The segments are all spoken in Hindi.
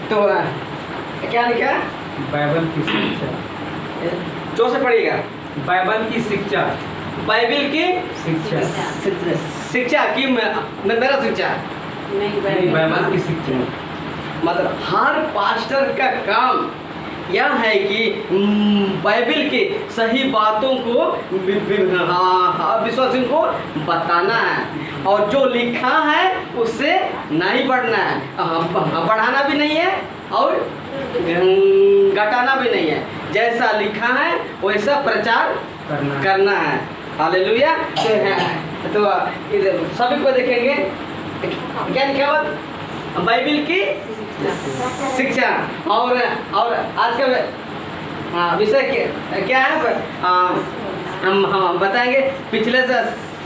तो क्या लिखा? बाइबल की शिक्षा। जोर से पढ़िएगा। बाइबल की शिक्षा। बाइबल की शिक्षा। शिक्षा की मेरा शिक्षा नहीं, बाइबल की शिक्षा। मतलब हर पास्टर का काम यह है कि बाइबल के सही बातों को विश्वासियों को बताना है, और जो लिखा है उससे नहीं बढ़ना है, बढ़ाना भी नहीं है और घटाना भी नहीं है। जैसा लिखा है वैसा प्रचार करना है। हालेलुया। तो सभी को देखेंगे क्या लिखा हुआ? बाइबल की शिक्षा। और आज का विषय क्या है? हम बताएंगे। पिछले से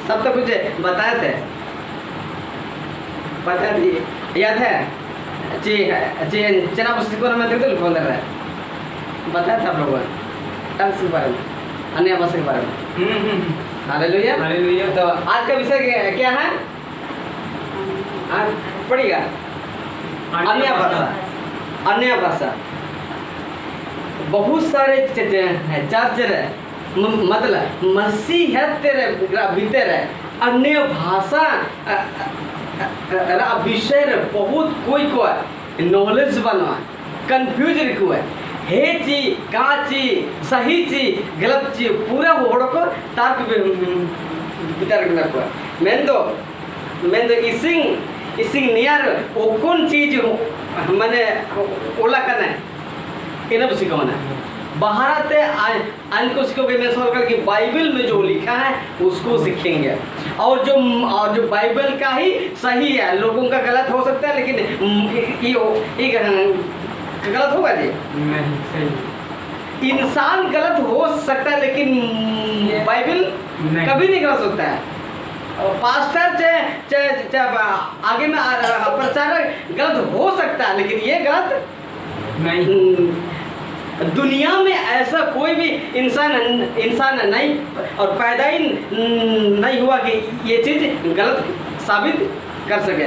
सब तो कुछ बताए थे, पता थी, याद है जी? चना पुस्तकों में देखते लिखा है, बताया था आप लोगों ने टंग्स के बारे में, अन्य भाषा के बारे में। हालेलुया। हालेलुया। तो आज का विषय क्या है? पढ़िएगा। अन्य भाषा। अन्य भाषा बहुत सारे चर्च मतलब मसीहत भीतर अन्य भाषा विषय बहुत कोई को नॉलेज बनवा कंफ्यूज रखुआ हे चीज का चीज सही चीज गलत चीज पूरा होड़ को तर्क वितर्क रखुआ। मैं तो इसिंग नियर वो कौन चीज मैंने ओला करना है इन्हें सिखाना है। बाहर आज को सीखोगे। मैं सरकार की बाइबल में जो लिखा है उसको सीखेंगे, और जो बाइबल का ही सही है। लोगों का गलत हो सकता है, लेकिन ये गलत होगा जी? नहीं, सही। इंसान गलत हो सकता है, लेकिन बाइबल कभी नहीं गलत होता है। पास्टर आगे में प्रचारक गलत हो सकता है, लेकिन ये गलत नहीं। दुनिया में ऐसा कोई भी इंसान नहीं और पैदा ही नहीं हुआ कि ये चीज गलत साबित कर सके।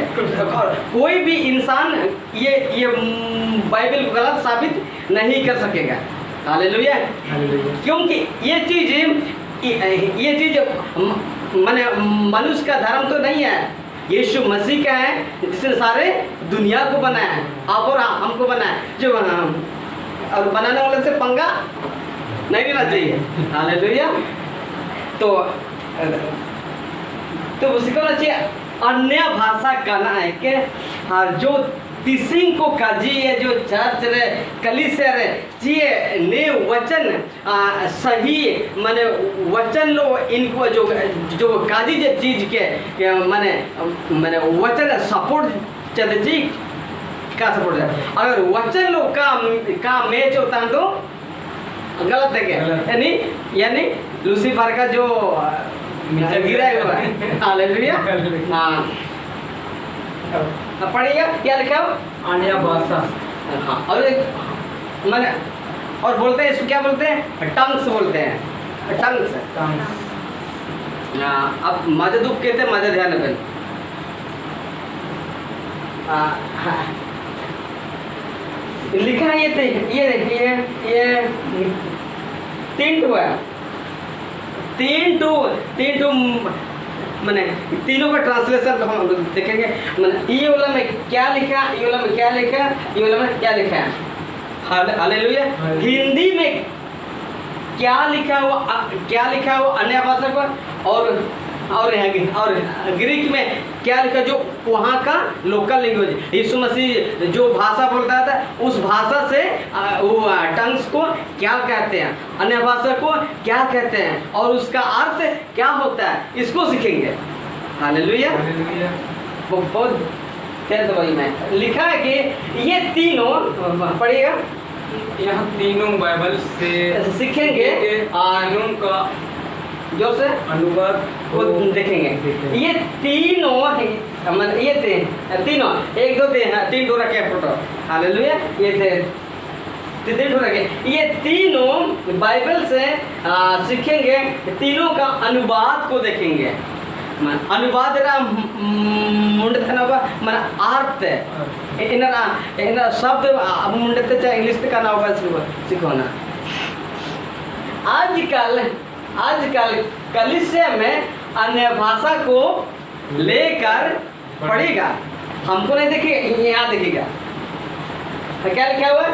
और कोई भी इंसान ये बाइबल को गलत साबित नहीं कर सकेगा। हालेलुया। क्योंकि ये चीज माने मनुष्य का धर्म तो नहीं है, यीशु मसीह का है, जिसने सारे दुनिया को बनाया है, आप और हमको बनाया। जो और बनाने वाले से पंगा नहीं लेना चाहिए। हालेलुया। तो सिखाना चाहिए। अन्य भाषा कहना है कि जो तिसिंग को काजी है, जो चर्च रे कलीसिया रे चाहिए ने वचन सही माने वचन लो इनको जो काजी जो चीज के माने वचन सपोर्ट चलते जी का सपोर्ट है। अगर वचन लोग का मैच होता है तो गलत है क्या? यानी लूसीफर का जो गिरा हुआ है। हालेलुया। हाँ, पढ़िएगा क्या लिखा हो? अन्य भाषा। हाँ, और मैंने और बोलते हैं इसको क्या बोलते हैं? टंग्स बोलते हैं। टंग्स। अब मजे दुख कहते हैं, मजे ध्यान रखें। लिखा है ये देखिए, ये 3 टू है। 3 टू मैंने तीनों का ट्रांसलेशन हम देखेंगे। मैंने ये वाला में क्या लिखा, ये वाला में क्या लिखा, ये वाला में क्या लिखा है। हालेलुया। हिंदी में क्या लिखा हुआ अन्य भाषा को, और ग्रीक में क्या लिखा जो वहाँ का लोकल लैंग्वेज। यीशु मसीह जो भाषा बोलता था उस भाषा से वो टंग्स को क्या कहते हैं, अन्य भाषा को क्या कहते हैं, और उसका अर्थ क्या होता है, इसको सीखेंगे। हालेलुया। बहुत दवाई में लिखा है कि ये तीनों पढ़िएगा। यह तीनों बाइबल से सीखेंगे। तीनों का जो से अनुवाद को देखेंगे। ये तीनों ये तीनों 1 2 3 टो रखे फोटो। हालेलुया। ये 3 टो रखे। ये तीनों बाइबल से सीखेंगे। तीनों का अनुवाद को देखेंगे। अनुवाद मुंडतनवा मन अर्थ इन शब्द मुंडते चाहे इंग्लिश का ना होगा सिखोना। आजकल कलिसिया में अन्य भाषा को लेकर पढ़ेगा, हमको नहीं देखिए, यहाँ देखिएगा क्या लिखा हुआ है।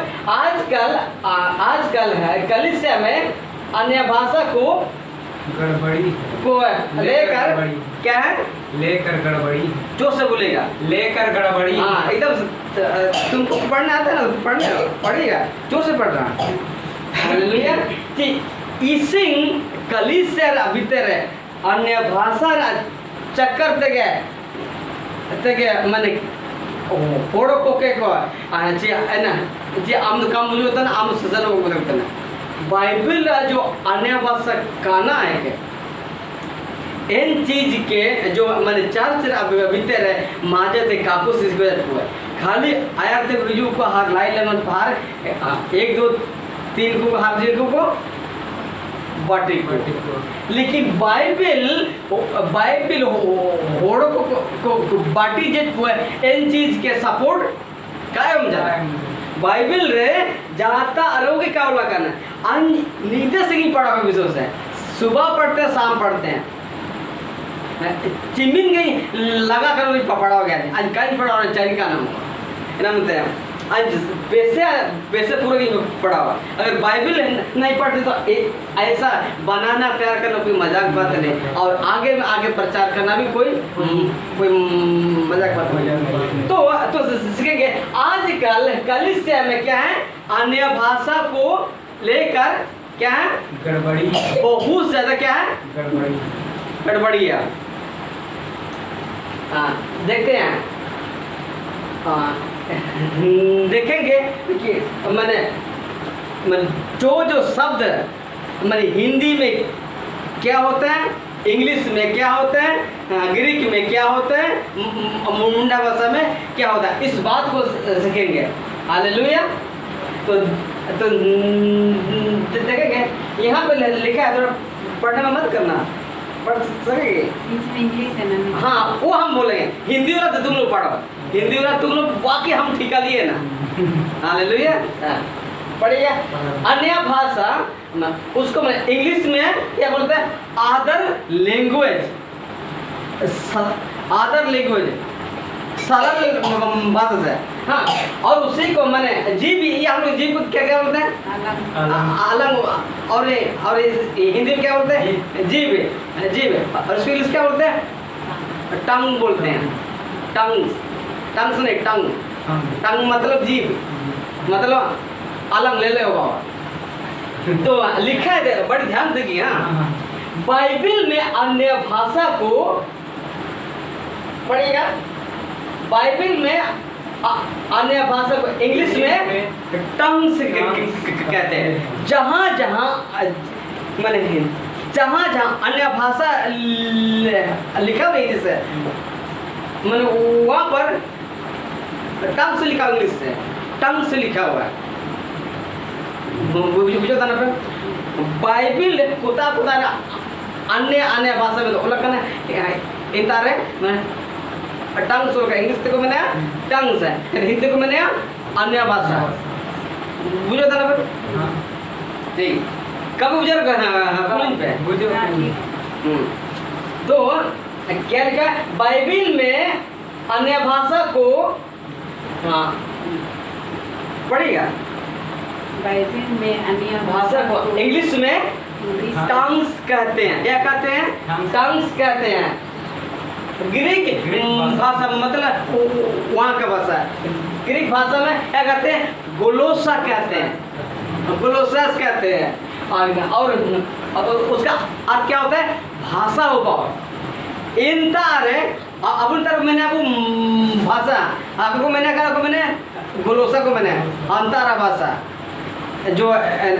आजकल है कलिसिया में अन्य भाषा को गड़बड़ी को लेकर क्या है, लेकर गड़बड़ी, जोर से बोलेगा, लेकर गड़बड़ी। हाँ एकदम तुमको पढ़ना आता है ना, पढ़ेगा, जोर से पढ़ रहा। हालेलुया। इसिंग कलिसिया भीतर अन्य भाषा चक्कर तेगे माने फोड़ो कोके को जी है ना जी आम काम मुझे होता ना आम सजन को बोलते ना बाइबल जो अन्य भाषा काना है के इन चीज के जो माने चर्च भीतर है माजे ते काकुस इस वजह हुआ खाली आया ते रिजू को हार लाई लेमन पार 1 2 3 को हार जी को बाटी को, लेकिन बाइबल होड़ो को बाटी जेट हुआ इन चीज के सपोर्ट कायम जा बाइबल रे जाता आरोग्य का वाला करना अन नींद से नहीं पढ़ा विशेष है, सुबह पढ़ते हैं शाम पढ़ते हैं, चिमिन गई लगा कर वही पकड़ा हो गया आज कहीं पढ़ा और चारी का नाम है आज वैसे पूरा नहीं पढ़ा हुआ। अगर बाइबल नहीं पढ़ते तो ऐसा बनाना तैयार करना कोई मजाक बात नहीं, और आगे प्रचार करना भी कोई मजाक बात नहीं। तो सीखेंगे आजकल कलिसिया में क्या है, अन्य भाषा को लेकर क्या है, गड़बड़ी, बहुत ज्यादा क्या है, गड़बड़ी है। हाँ देखते हैं, देखेंगे कि मैंने जो शब्द मैंने हिंदी में क्या होता है, इंग्लिश में क्या होता है, ग्रीक में क्या होता है, मुंडा भाषा में क्या होता है, इस बात को सीखेंगे। हालेलुया। तो देखेंगे यहाँ पे लिखा है, तो पढ़ने में मत करना, पढ़ सकेंगे इंग्लिश है ना। हाँ वो हम बोलेंगे, हिंदी वाला तो तुम लोग पढ़ो, हिंदी वाला तुम लोग वाकई हम ठिका लिए ना। हालेलुया। पढ़िए अन्य भाषा उसको मैं इंग्लिश में क्या बोलते हैं, अदर लैंग्वेज, सरल भाषा से। हाँ और उसी को मैंने जीव, ये हम लोग जीव को क्या बोलते हैं, अलग, और हिंदी में क्या बोलते हैं, जीव, और उसको इंग्लिश क्या बोलते हैं, टंग बोलते हैं, टंग सुने, टंग मतलब जीव, मतलब अलग ले ले बाबा। तो लिखा है, बड़ी ध्यान से की। हाँ बाइबल में अन्य भाषा को पढ़ेगा, बाइबल में अन्य भाषा को इंग्लिश में टंग्स कहते हैं। जहाँ अन्य भाषा लिखा हुआ इंग्लिश है, मैंने वहाँ पर टंग से लिखा, इंग्लिश से टंग से लिखा हुआ है, बुझो था ना। बाइबल कुता अन्य भाषा में तो लखन इंतारे टंग्स होगा, इंग्लिश को मैंने टंग्स है, हिंदी को मैंने अन्य भाषा, बुझो था ना ठीक। कब गुजर पे बुझो। तो क्या लिखा है, बाइबल में अन्य भाषा को पढ़ेगा, बाइबल में अन्य भाषा को इंग्लिश में टंग्स कहते हैं, क्या कहते हैं, टंग्स कहते हैं। ग्रीक भाषा मतलब वहाँ का भाषा, ग्रीक भाषा में क्या कहते हैं, गोलोसा कहते हैं, गोलोसास कहते हैं। और उसका अर्थ क्या होता है, भाषा होगा। इन तारे अब तक मैंने आपको भाषा आपको मैंने गोलोसा को मैंने अंतारा भाषा जो है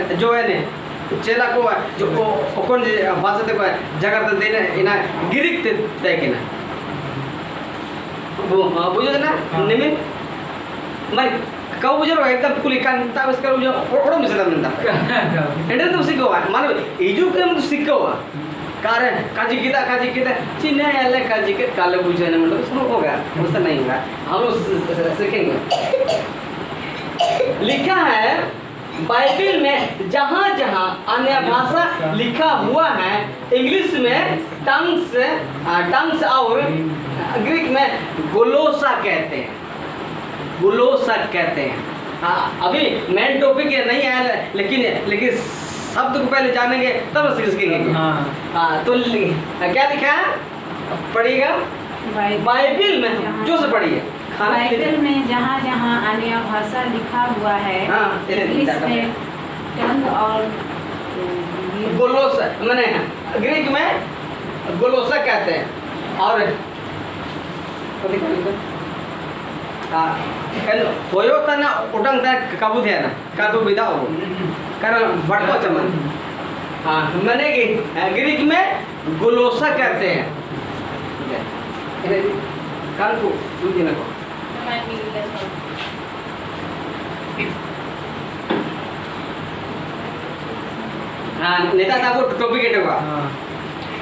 ने चेला को जो कौन भाषा ते जगह ते देने इना ग्रीक ते के ना वो बुझो ना निमित मैं कब बुझो एकदम कुल कांता बस कर बुझो ओडो मिसदा मिलता एंडर तो सिको मानो इजु के तो सिको कार काजिकिता चिन्ह याले काजिकित काले बुझने मतलब उसमें होगा उससे नहीं होगा हम लोग सीखेंगे लिखा है बाइबल में जहाँ जहाँ अन्य भाषा लिखा हुआ है इंग्लिश में टंग्स और ग्रीक में गोलोसा कहते हैं हाँ अभी मेन टॉपिक ये नहीं आया लेकिन शब्द को पहले जानेंगे तब सीखेंगे हाँ तो क्या लिखा है पढ़िएगा बाइबल में जो से पढ़िए बाइबल में जहाँ जहाँ अन्य भाषा लिखा हुआ है हाँ, इंग्लिश में टंग और गोलोसा मैंने ग्रीक में गोलोसा कहते हैं और होयो तना उटंग ता काबू थे ना काबू विदा हो कारण भटको चमन हाँ मैंने ग्रीक में गोलोसा कहते हैं कान को सुनिए ना को हाँ नेता था वो टॉपिक है हुआ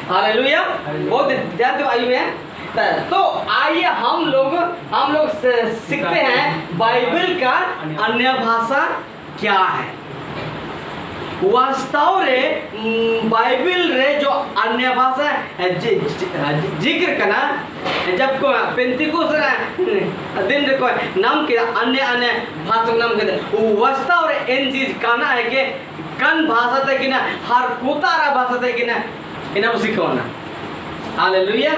हालेलुया बहुत ध्यान दो आयु में तो आइए हम लोग सीखते हैं बाइबल का अन्य भाषा क्या है वास्तव रे बाइबल रे जो अन्य भाषा जिक्र करना जब को पेंतिकोस दिन रे को नाम के अन्य भाषा नाम के वास्तव रे इन चीज कहना है कि कन भाषा तक ना हर कोतारा भाषा तक ना इन्हें सिखाना हालेलुया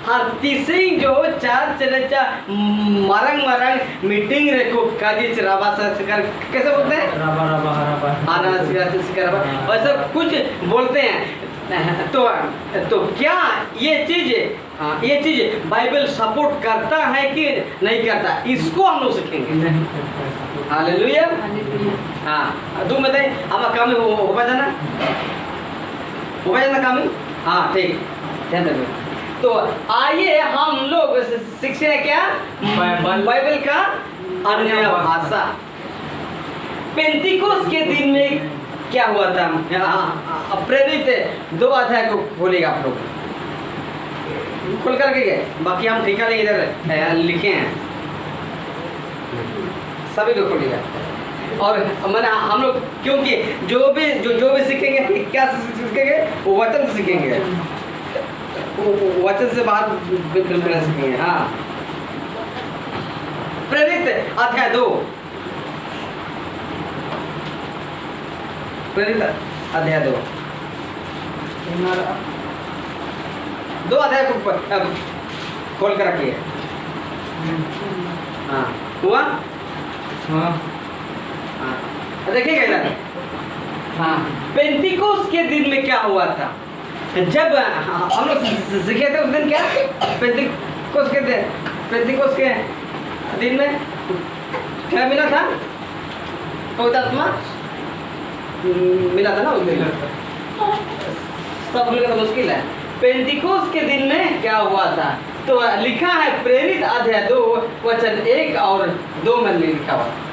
हर तीसरी जो चार चलेचा मरंग मीटिंग रे को काजी चरावा कर कैसे बोलते हैं रबा आना सिकर वैसे कुछ बोलते हैं तो क्या ये चीज बाइबल सपोर्ट करता है कि नहीं करता इसको हम लोग सीखेंगे हालेलुया हाँ तुम बताइए हमारा काम हो जाना काम हाँ ठीक ध्यान रखिए तो आइए हम लोग सीखते हैं क्या बाइबल का अन्य भाषा पेंतिकोस के दिन में क्या हुआ था प्रेरित 2 अध्याय को खोलेगा आप लोग खोल करके गए बाकी हम ठिका नहीं इधर लिखे हैं सभी को खोलिएगा और मैंने हम लोग क्योंकि जो भी सीखेंगे क्या सीखेंगे वो वचन से सीखेंगे वचन से बाहर बिल्कुल सीखेंगे हाँ प्रेरित अध्याय 2 प्रेरित अध्याय 2 अध्याय को खोल कर रखिए हाँ हुआ हाँ देखिएगा इधर हाँ पेंतिकोस के दिन में क्या हुआ था जब हम लोग सीखे थे उस दिन क्या पेंतिकोस के दिन में क्या मिला था पवित्र आत्मा मिला था ना उस दिन सब भूलना तो मुश्किल है पेंतिकोस के दिन में क्या हुआ था तो लिखा है प्रेरित अध्याय 2 वचन 1 और 2 में लिखा हुआ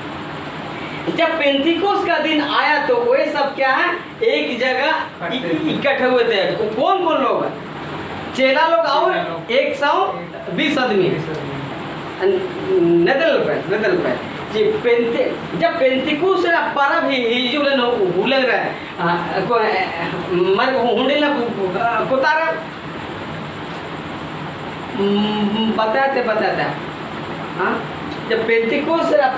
जब पेंतिकोस का दिन आया तो वे सब क्या है एक जगह इकट्ठे हुए थे कौन लोग चेला लोग और 120 आदमी नदल पे जब पेंतिकोस रा पर्व हिजुले न हुले रे मर हुंडेला कोतारा बताते हाँ जब पेंतिकोस रा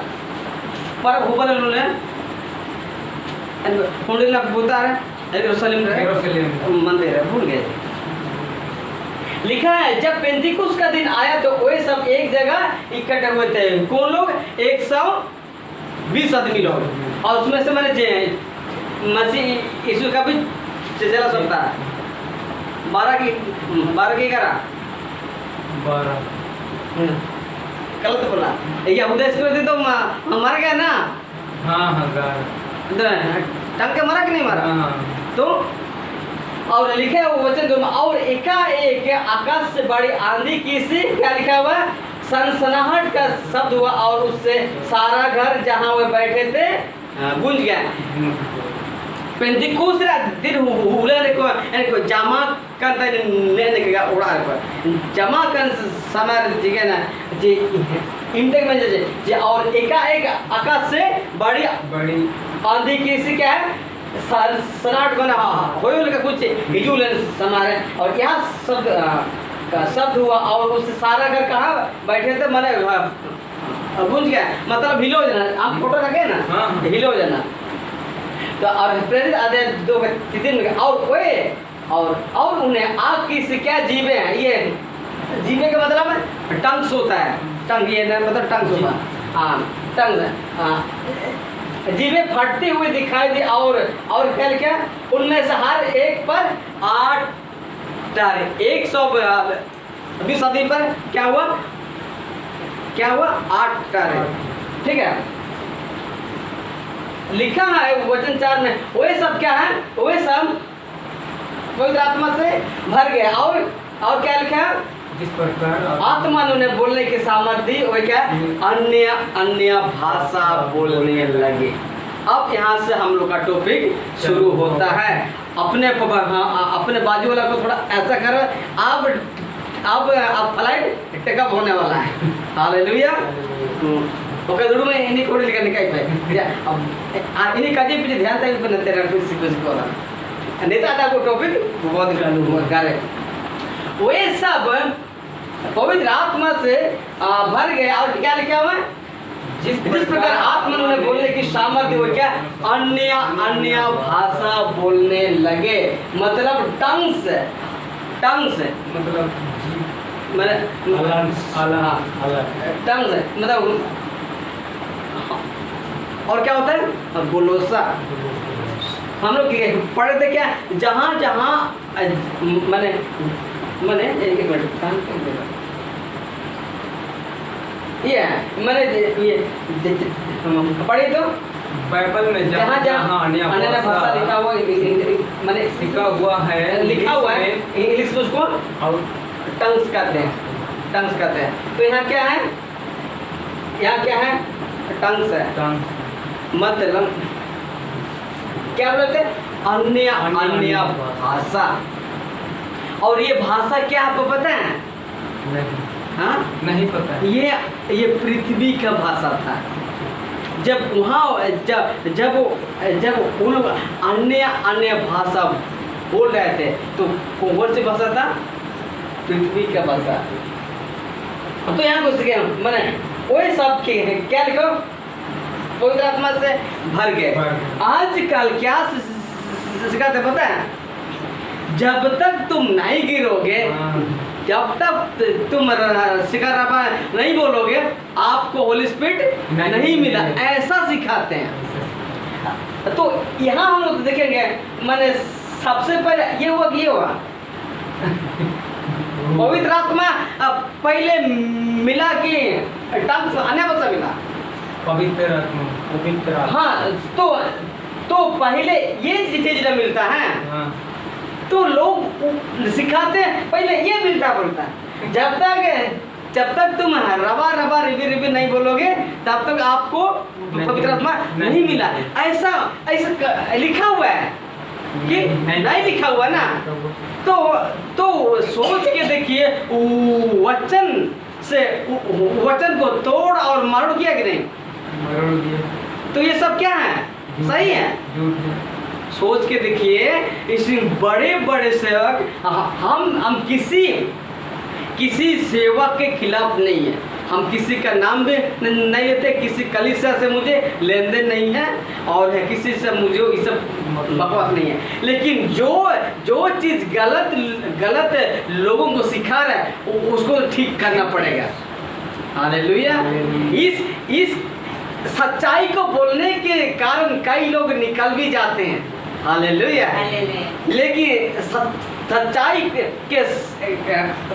पर ऊपर लोले हुंडेला कोतारा यरूशलेम मंदिर है भूल गए लिखा है जब पेंतिकोस का दिन आया तो वे सब एक जगह इकट्ठे हुए थे कौन लोग 120 आदमी लोग और उसमें से मैंने मसीह यीशु का भी चला सकता है 12 की 11 गलत बोला यहूदा इसको तो मर गया ना हाँ टंग के मरा कि नहीं मरा तो और लिखा है वो वचन और एकाएक आकाश से बड़ी आंधी की सी क्या लिखा हुआ सनसनाहट का शब्द हुआ और उससे सारा घर जहाँ वे बैठे थे गूंज गया पेंटिकोस्रा दिन हुलर को जमा करता लेने के उड़ा को जमा कर समय ठीक ना जी इंटेक में जे और एकाएक आकाश से बड़ी बड़ी आंधी किसी क्या है सनाट बना होल का कुछ हिजूल समारे और यहाँ शब्द का शब्द हुआ और उससे सारा घर कहाँ बैठे थे मैंने बुझ गया मतलब हिलो जाना आप फोटो रखे ना हाँ। हिलो जाना तो और प्रेरित आधे 2-3 में और वे और उन्हें आग की से क्या जीवे हैं ये जीवे का मतलब है टंग्स होता है टंग ये मतलब टंग्स होता है हाँ टंग जीवे फटते हुए दिखाई दी और क्या उनमें से हर एक पर 8 तारे 120 सदी पर क्या हुआ 8 तारे ठीक है लिखा है वचन 4 में वे सब क्या है वे सब पवित्र आत्मा से भर गया और क्या लिखा है जिस प्रकार आत्मा उन्हें बोलने की सामर्थ्य दी वो क्या अन्य भाषा बोलने लगे। अब यहाँ से हम लोग का टॉपिक शुरू होता है। अपने बाजू वाला को थोड़ा ऐसा करो अब फ्लाइट टेकअप होने वाला है। हालेलुया ओके जरूर में इन्हीं कोड लिखा निकाल पे अब इन्हीं काजे पे ध्यान तक पर नते रख कुछ को रहा नेता था को टॉपिक बहुत करे वे सब पवित्र आत्मा से भर गए और क्या लिखा हुआ जिस प्रकार आत्मा ने बोलने की सामर्थ्य हो क्या अन्य भाषा बोलने लगे मतलब टंग्स मतलब टंग्स मतलब और क्या होता है गोलोसा हम लोग पढ़े थे क्या जहाँ मैंने एक मिनट ये मैंने ये पढ़े तो बाइबल में जहाँ अन्य भाषा लिखा हुआ मैंने लिखा हुआ है इंग्लिश में उसको और टंग्स कहते हैं तो यहाँ क्या है टंग्स है मतलब क्या बोलते हैं अन्य भाषा और ये भाषा क्या आपको पता है हाँ नहीं पता है। ये पृथ्वी का भाषा था जब वहाँ जब वो लोग अन्य भाषा बोल रहे थे तो कौन सी भाषा था पृथ्वी का भाषा। तो यहाँ कुछ सीखे मैंने वही सब क्या लिखो पवित्र आत्मा से भर गए। आजकल क्या सिखाते पता है जब तक तुम नहीं गिरोगे जब तक तुम शिकारबा नहीं बोलोगे आपको होली स्पिरिट नहीं मिला ऐसा सिखाते हैं। तो यहाँ हम लोग देखेंगे मैंने सबसे पहले ये हुआ पवित्र आत्मा पहले मिला कि टंग्स अन्य भाषा मिला पवित्र आत्मा हाँ तो पहले ये चीज मिलता है हाँ। तो लोग सिखाते हैं पहले ये मिलता बोलता है जब तक तुम रबा रिबी नहीं बोलोगे तब तक आपको पवित्र आत्मा नहीं मिला ऐसा लिखा हुआ है कि नहीं लिखा हुआ ना तो सोच के देखिए वचन को तोड़ और मार किया कि नहीं तो ये सब क्या है सही है सोच के देखिए इस बड़े सेवक हम किसी सेवक के खिलाफ नहीं है हम किसी का नाम भी नहीं लेते किसी कलीसिया से मुझे लेन देन नहीं है और है किसी से मुझे ये सब बकवास नहीं है लेकिन जो चीज़ गलत लोगों को सिखा रहा है उसको ठीक करना पड़ेगा। हालेलुया इस सच्चाई को बोलने के कारण कई लोग निकल भी जाते हैं। हालेलुया लेकिन सच्चाई के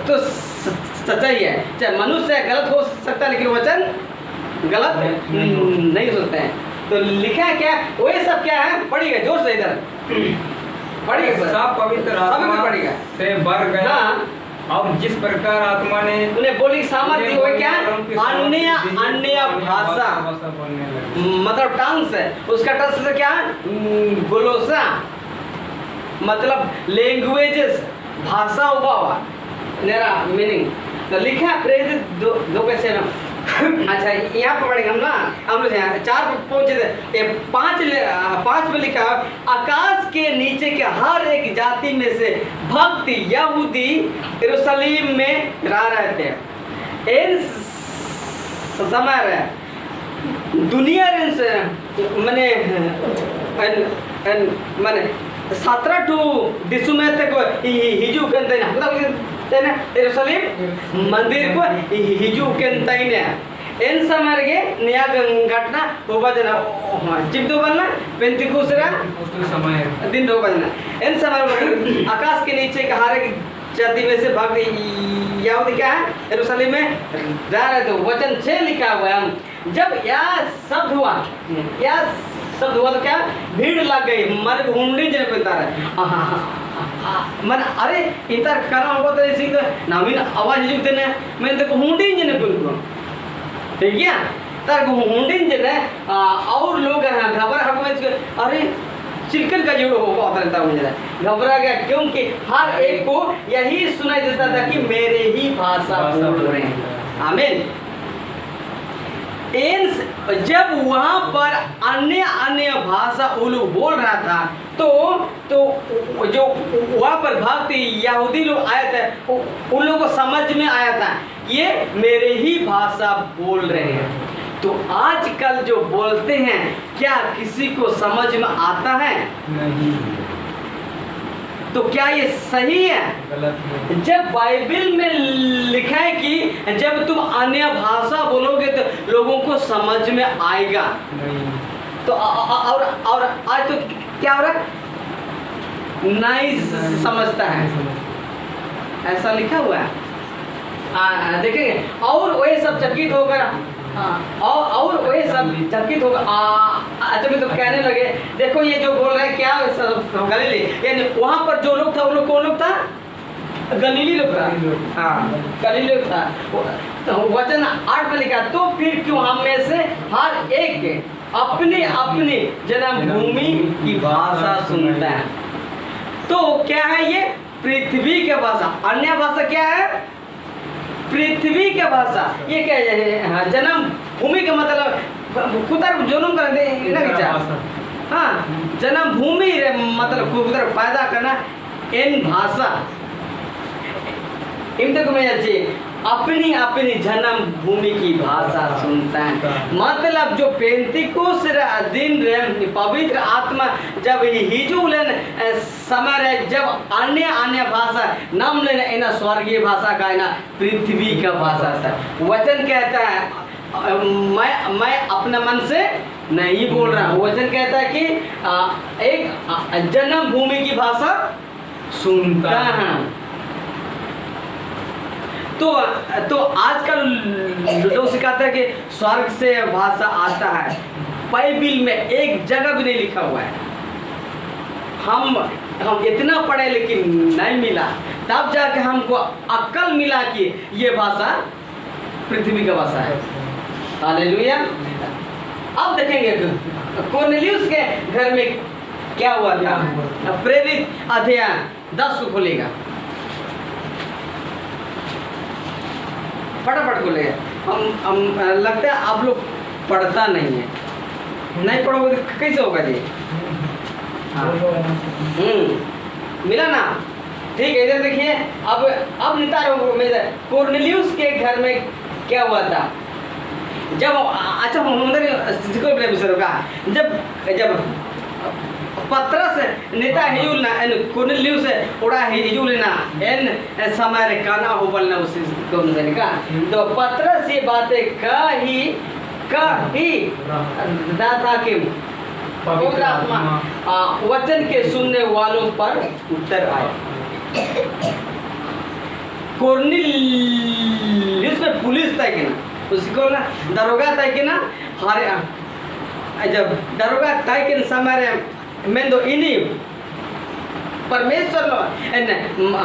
तो सच्चाई है चाहे मनुष्य गलत हो सकता है लेकिन वचन गलत नहीं हो सकते हैं। तो लिखा है क्या वो सब क्या है पढ़िएगा जोर से इधर पढ़िएगा सब पवित्र आत्मा पढ़िएगा से भर गया और जिस प्रकार आत्मा ने उन्हें बोली सामर्थ्य हो क्या अन्य अन्य भाषा बोलने लगे। मतलब टंग्स है, उसका टंग्स से क्या ग्लोसा मतलब लैंग्वेजेस भाषा हुआ मेरा मीनिंग तो लिखा है प्रेरित दो कैसे ना अच्छा यहाँ पर पढ़ेंगे हम ना हम लोग यहाँ 4 पर पहुँचे थे ये 5 में लिखा आकाश के नीचे के हर एक जाति में से भक्त यहूदी यरूशलेम में रह रहे थे इन समय रहे दुनिया से मने मने 17 टू दिसु में तक हिजू कहते हैं मतलब तेने यरूशलेम मंदिर को हिजू कहते हैं इन समय के नया घटना होगा जना चिप दो बनना पेंतिकुसरा समय दिन दो बनना इन समय आकाश के नीचे का हर एक जाति में से भक्त यहूदी क्या है यरूशलेम में जा रहे थे वचन 6 लिखा हुआ है जब यह शब्द हुआ तो क्या भीड़ लग गई मन घूमने जने पे तार मन अरे इतर करा होगा तो इसी तो नामिन आवाज जुगते ने मैं तो घूमने जने पे ठीक है तार घूमने जने और लोग घबरा हक में अरे चिलकन का जोड़ होगा होता मुझे घबरा गया क्योंकि हर एक को यही सुनाई देता था कि मेरे ही भाषा बोल रहे हैं आमीन जब वहाँ पर अन्य भाषा वो लोग बोल रहा था तो जो वहाँ पर भक्त यहूदी लोग आए थे उन लोगों को समझ में आया था ये मेरे ही भाषा बोल रहे हैं तो आजकल जो बोलते हैं क्या किसी को समझ में आता है नहीं तो क्या ये सही है गलत है। जब बाइबल में लिखा है कि जब तुम अन्य भाषा बोलोगे तो लोगों को समझ में आएगा नहीं तो और आज तो क्या हो रहा है नहीं समझता है ऐसा लिखा हुआ है देखेंगे और वही सब चकित होकर और वही सब चकित होगा अच्छा मैं तो कहने लगे देखो ये जो बोल रहे हैं क्या गलीली यानी वहाँ पर जो लोग था वो लोग कौन लोग था गलीली लोग था हाँ गलीली लोग था तो वचन 8 में लिखा तो फिर क्यों हम में से हर एक अपनी अपनी जन्मभूमि की भाषा सुनता है तो क्या है ये पृथ्वी की भाषा अन्य भाषा क्या है पृथ्वी की भाषा ये क्या है जन्म भूमि का मतलब कुतर जन्म कर हाँ जन्म भूमि मतलब कुतर पैदा करना इन भाषा इनके को मैं अच्छी अपनी अपनी जन्म भूमि की भाषा सुनता है मतलब जो पेंतिकुस दिन पवित्र आत्मा जब हिजूलन समय जब अन्य भाषा नाम लेना इना स्वर्गीय भाषा का इना पृथ्वी का भाषा था वचन कहता है मैं अपने मन से नहीं बोल रहा हूँ वचन कहता है कि एक जन्म भूमि की भाषा सुनता है तो आजकल लोग सिखाते हैं कि स्वर्ग से भाषा आता है बाइबल में एक जगह भी नहीं लिखा हुआ है हम इतना पढ़े लेकिन नहीं मिला तब जाके हमको अक्ल मिला कि ये भाषा पृथ्वी का भाषा है हालेलुया अब देखेंगे कोर्नेलियुस के घर में क्या हुआ था प्रेरित अध्याय 10 को खोलेगा फटाफट खोलेगा हम लगता है आप लोग पढ़ता नहीं है नहीं पढ़ोगे तो कैसे होगा जी हाँ मिला ना ठीक है इधर देखिए अब नितार कोर्नेलियुस के घर में क्या हुआ था जब अच्छा जब पत्रस नेता हिजुल ना एन कोर्नेलियुस ओड़ा हिजुल ना एन समय काना होबल ना उस कौन जाने का तो पत्रस ये बातें कही दाता के पवित्र आत्मा वचन के सुनने वालों पर उत्तर आए कोर्नेलियुस में पुलिस था कि ना उसको ना दरोगा था कि ना हरे जब दरोगा था कि समय मैं दो इन्हीं परमेश्वर लो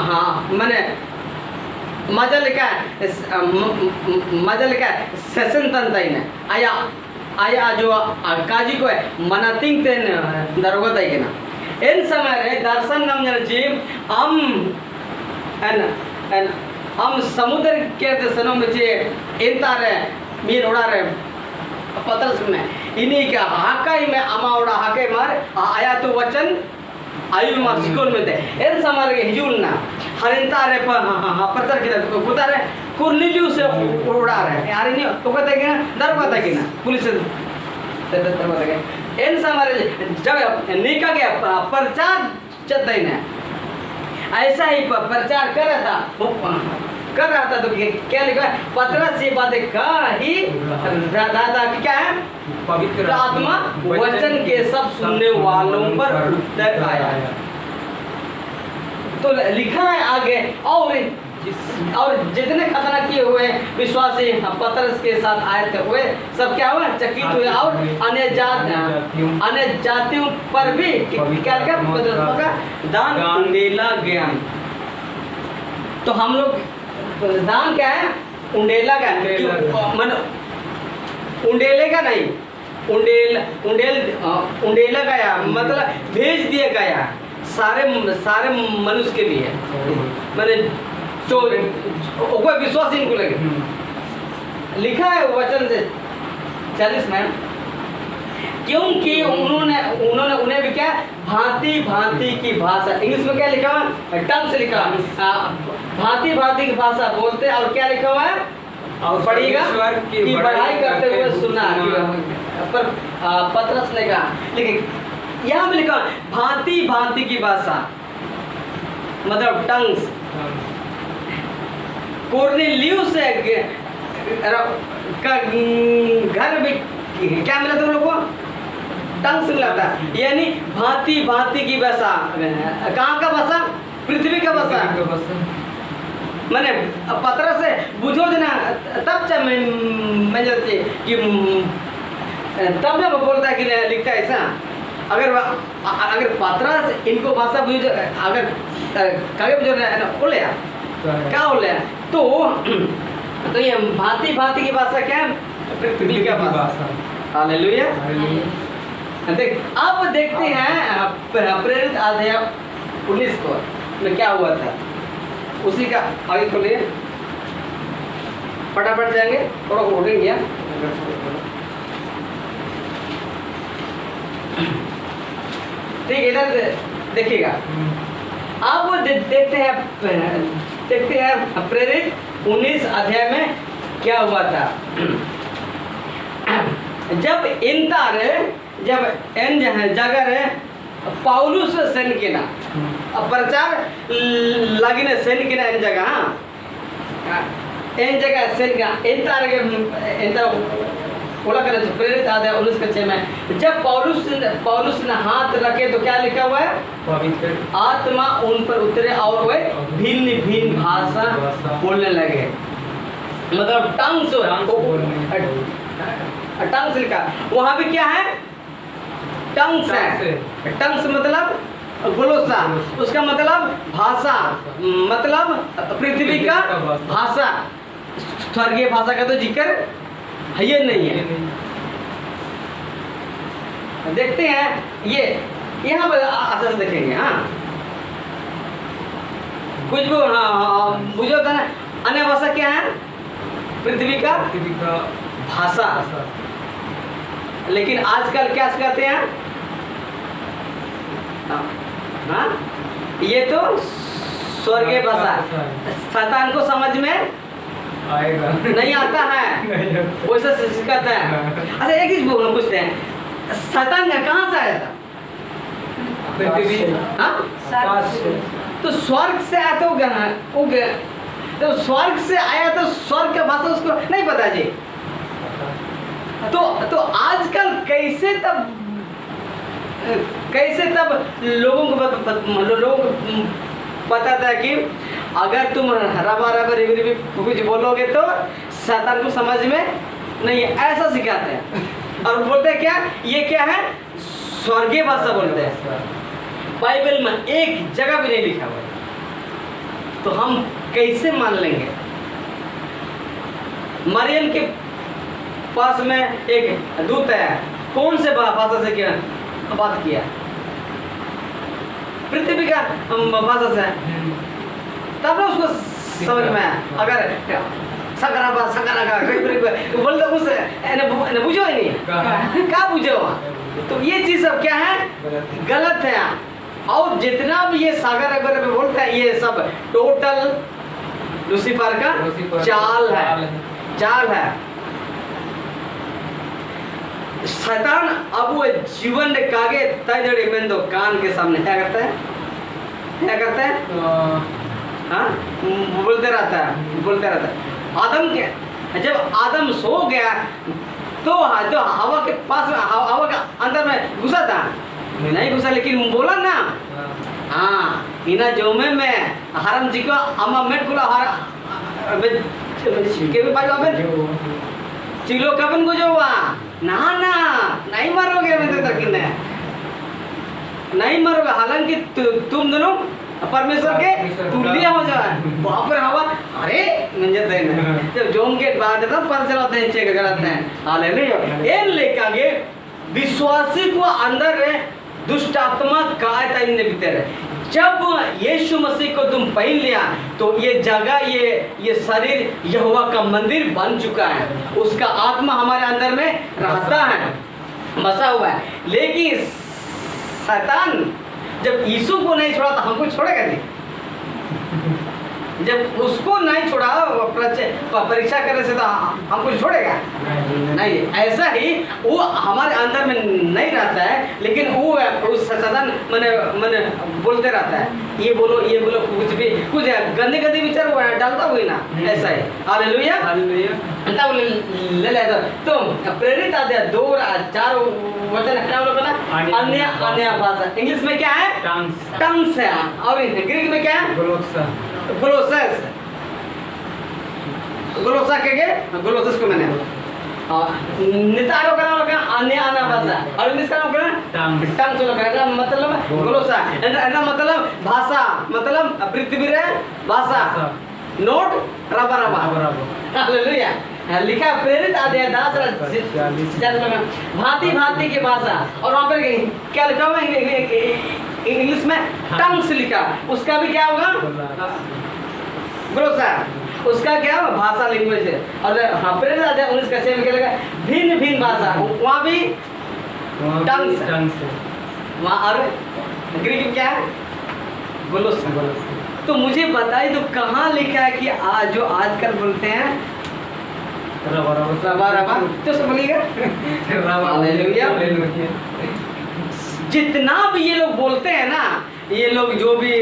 हाँ मैंने मजा लिखा है मजा लिखा है सेशन तंताइन आया जो काजी को है मनातिंग तेन दरोगा ताई ना इन समय रे दर्शन नम जी हम समुद्र के दर्शनों में जे इन तारे मीर उड़ा रे पतरस में इन्हीं का हाकाई में अमा उड़ा हाकाई मार आया तो वचन आयु मार सिकोल में थे इन समय रे हिजुल ना हरिन तारे पत्थर के कुतार है कुर्निलियस से उड़ा रहे यार नहीं तो कहते हैं दरोगा ताई ना पुलिस इन समय जब निका गया प्रचार चलते हैं ऐसा ही प्रचार कर रहा था तो क्या लिखा पतरस से बातें कही दादा क्या है पवित्र आत्मा वचन के सब सुनने वालों पर उतर आया तो लिखा है आगे और जितने खतना किए हुए विश्वासी पतरस के साथ आए थे हुए सब क्या हुआ चकित हुए और अन्य जातियों पर भी क्या का दान उंडेला गया तो हम लोग दान क्या है उंडेला का मन उंडेले का नहीं उंडेला गया मतलब भेज दिया गया सारे मनुष्य के लिए मैंने तो कोई विश्वास इनको लगे लिखा है वचन से 40 में क्योंकि उन्होंने उन्हें भी क्या भांति भांति की भाषा इंग्लिश में क्या लिखा हुआ टंग से लिखा भांति भांति की भाषा बोलते और क्या लिखा हुआ है और पढ़िएगा कि पढ़ाई करते हुए सुना पर पतरस ने कहा लेकिन यहाँ पे लिखा भांति भांति की भाषा मतलब टंग्स कोर्नेलियुस का घर में क्या मिला तुम लोगों को टंग से मिला था यानी भांति भांति की भाषा कहाँ का भाषा पृथ्वी का भाषा मैंने पतरस से बुझो देना तब जब मैं जैसे कि तब जब बोलता है कि लिखता है ऐसा अगर पतरस इनको भाषा बुझ अगर कभी बुझो बोले क्या बोले तो ये भांति भांति की भाषा क्या है पृथ्वी का भाषा हालेलुया देख अब देखते हैं प्रेरित अध्याय 19 को में क्या हुआ था उसी का आगे खोलिए फटाफट जाएंगे थोड़ा उड़ेंगे ठीक इधर देखिएगा अब देखते हैं प्रेरित 19 अध्याय में क्या हुआ था जब इन जगह पौलुस सेन के ना प्रचार लगने सेन के ना इन जगह सेन का इन बोला कर प्रेरित आधा 19 के 6 में जब पौलुस ने हाथ रखे तो क्या लिखा हुआ है आत्मा उन पर उतरे और वे भिन्न भिन्न भाषा बोलने लगे मतलब टंग्स लिखा वहां भी क्या है टंग्स है टंग्स मतलब ग्लोसा उसका मतलब भाषा मतलब पृथ्वी का भाषा स्वर्गीय भाषा का तो जिक्र है ये नहीं है देखते हैं ये यहाँ पर असर देखेंगे हाँ कुछ भी हाँ बुझो था ना अन्य भाषा क्या है पृथ्वी का भाषा लेकिन आजकल क्या सिखाते हैं हाँ ये तो स्वर्गीय भाषा शैतान को समझ में आएगा नहीं आता है वैसे सिखाता है अच्छा एक चीज पूछते हैं शैतान कहाँ से आया था पृथ्वी हाँ तो स्वर्ग से आया तो स्वर्ग से आया तो स्वर्ग का भाषा उसको नहीं पता जी तो आजकल कैसे तब लोगों को पता था कि अगर तुम रबा रिबी कुछ बोलोगे तो शैतान को समझ में नहीं है ऐसा सिखाते हैं और बोलते हैं क्या ये क्या है स्वर्गीय भाषा बोलते हैं बाइबल में एक जगह भी नहीं लिखा हुआ तो हम कैसे मान लेंगे? मरियम के पास में एक दूत है, कौन से भाषा से क्या बात किया? पृथ्वी का भाषा से, तब ना उसको समझ में आया। अगर सकरा बोलते उस बुझो ही नहीं, क्या बुझो? तो ये चीज सब क्या है? गलत है। और जितना भी ये सागर वगैरह में बोलते हैं, ये सब टोटल लूसीफर का चाल है। शैतान अब वो जीवन कागे तजड़े में दो कान के सामने क्या करता है? हाँ, बोलते रहता है। आदम के जब आदम सो गया तो जो हवा के पास, हवा के अंदर में घुसा था, नहीं घुसा, लेकिन बोला ना, हाँ इना जोमे में हरम जी को अम्मा मेट कुला हर के भी पाई बाबे चिलो कबन को जो हुआ ना नहीं मारोगे, मैं तो तक नहीं मारोगे। हालांकि तुम दोनों परमेश्वर के तुल्य हो जाए। वहाँ पर हवा अरे मंजर देना जब जोम के बाद तब पर चलाते हैं, चेक करते हैं। हालेलुया। ये लेके विश्वासी को अंदर दुष्ट आत्मा कायता इन भीतर। जब यीशु मसीह को तुम पहन लिया तो ये जगह, ये शरीर यहोवा का मंदिर बन चुका है। उसका आत्मा हमारे अंदर में रहता है, बसा हुआ है। लेकिन शैतान जब यीशु को नहीं छोड़ा तो हमको छोड़ेगा नहीं। जब उसको नहीं छोड़ा परीक्षा करने से तो हमको छोड़ेगा नहीं। ऐसा ही वो हमारे अंदर में नहीं रहता है, लेकिन वो उस शैतान मने बोलते रहता है, ये बोलो कुछ गंदे विचार डालता हुई ना, ऐसा ही। हालेलुया। तब ले ले तो प्रेरित आते 2-4 वचन क्या बोला ना, अन्य भाषा। इंग्लिश में क्या है? टंग्स है। और ग्रीक में क्या है? ग्लोसा ग्लोसस को मैंने नितारो का अन्य भाषा, और इंग्लिश का टंग चलो का मतलब ग्लोसा, ऐसा मतलब भाषा, मतलब पृथ्वी रे भाषा, नोट रबा। हालेलुया। लिखा प्रेरित अध्याय 10 भांति की भाषा। और वहाँ पर क्या लिखा हुआ इंग्लिश में? टंग्स लिखा। उसका भी क्या होगा? ग्लोसा। उसका क्या होगा? भाषा, लैंग्वेज है। और हाँ, प्रेरित अध्याय 19 का 6 में क्या लिखा? भिन्न भाषा। वहाँ भी टंग्स। वहाँ और ग्रीक में क्या है? ग्लोसा। तो मुझे बताइए तो कहाँ लिखा है कि आज जो आजकल बोलते हैं रबा तो समझिएगा। हालेलुया। जितना भी ये लोग बोलते हैं ना, ये लोग जो भी,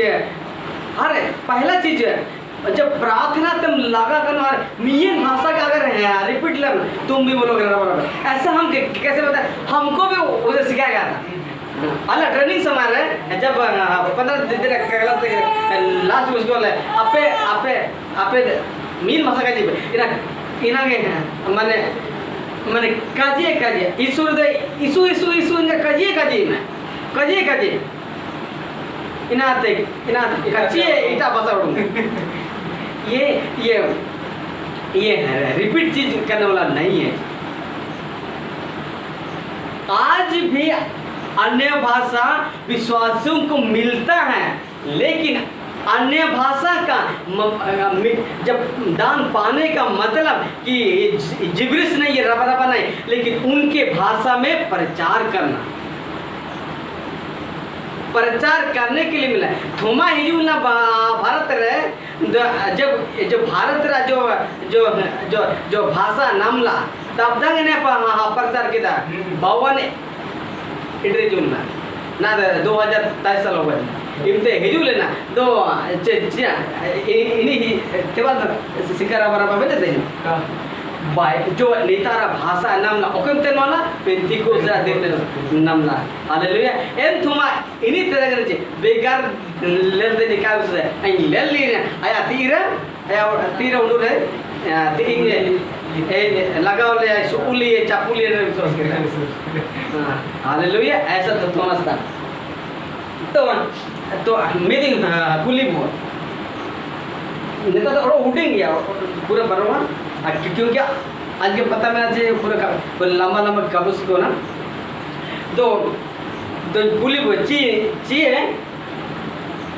अरे पहला चीज है जब प्रार्थना तुम लगा करना मियन भाषा का अगर है रिपीट लेना, तुम भी बोलोगे रबा। ऐसा हम कैसे बताए? हमको भी उसे सिखाया गया था। अल्लाह ट्रेनिंग समय रहे जब 15 दिन लास्ट उसको आपे मीन भाषा का जीव इनागे माने काजिए ईसु इनका काजिए इनाते काजिए इटा भाषा उड़ूंगा। ये है, रिपीट चीज करने वाला नहीं है। आज भी अन्य भाषा विश्वासियों को मिलता है, लेकिन अन्य भाषा का जब दान पाने का मतलब कि जिब्रिश नहीं है, रबा नहीं, लेकिन उनके भाषा में प्रचार करने के लिए मिला। थोमा हिजू ना भारत रहे जब भारत रहा जो भाषा नामला तब तक ने प्रचार किया भवन इडरे जुलना ना 2023 साल हो गए इमते हिजू लेना दो इन्हीं के बाद सिकारा बराबर में देते हैं बाय जो नेतारा भाषा नामला ओकमते नोला पेंटिको जा देते नामला। हालेलुया। एन थुमा इन्हीं तरह के बेकार लेल दे निकाल से आई लेल ली आया तीरा उड़े तींगे ए लगाओ ले सुपुली चापुली रे विश्वास कर। हालेलुया। ऐसा तो थॉमस था तो मीटिंग खुली नहीं तो थोड़ा उठेंगे गया पूरा बरवा क्योंकि आज के पता में आज पूरा लंबा काबू को ना तो पुली ची है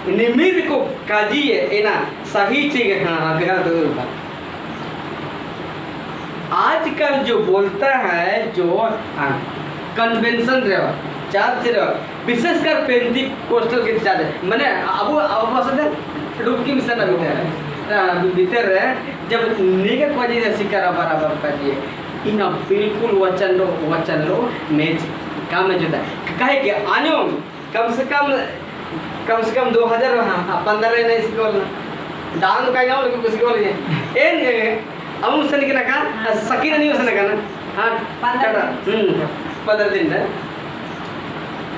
निमिर को काजी है ना सही चीज हाँ हाँ तो आजकल जो बोलता है जो कन्वेंशन रहे चार्ज रहे विशेषकर पेंटी कोस्टल के चार्ज मैंने अब पसंद डुबकी मिशन भीतर जब निगत वजह से शिकार बराबर करिए इन बिल्कुल वचन लो नेच काम में जुदा कहे कि आनो कम से कम 2015 नहीं सिकोल दान का गांव लेकिन कुछ सिकोल ये हम सनी के ना का सकीना नहीं उसने का ना हाँ 15 दिन है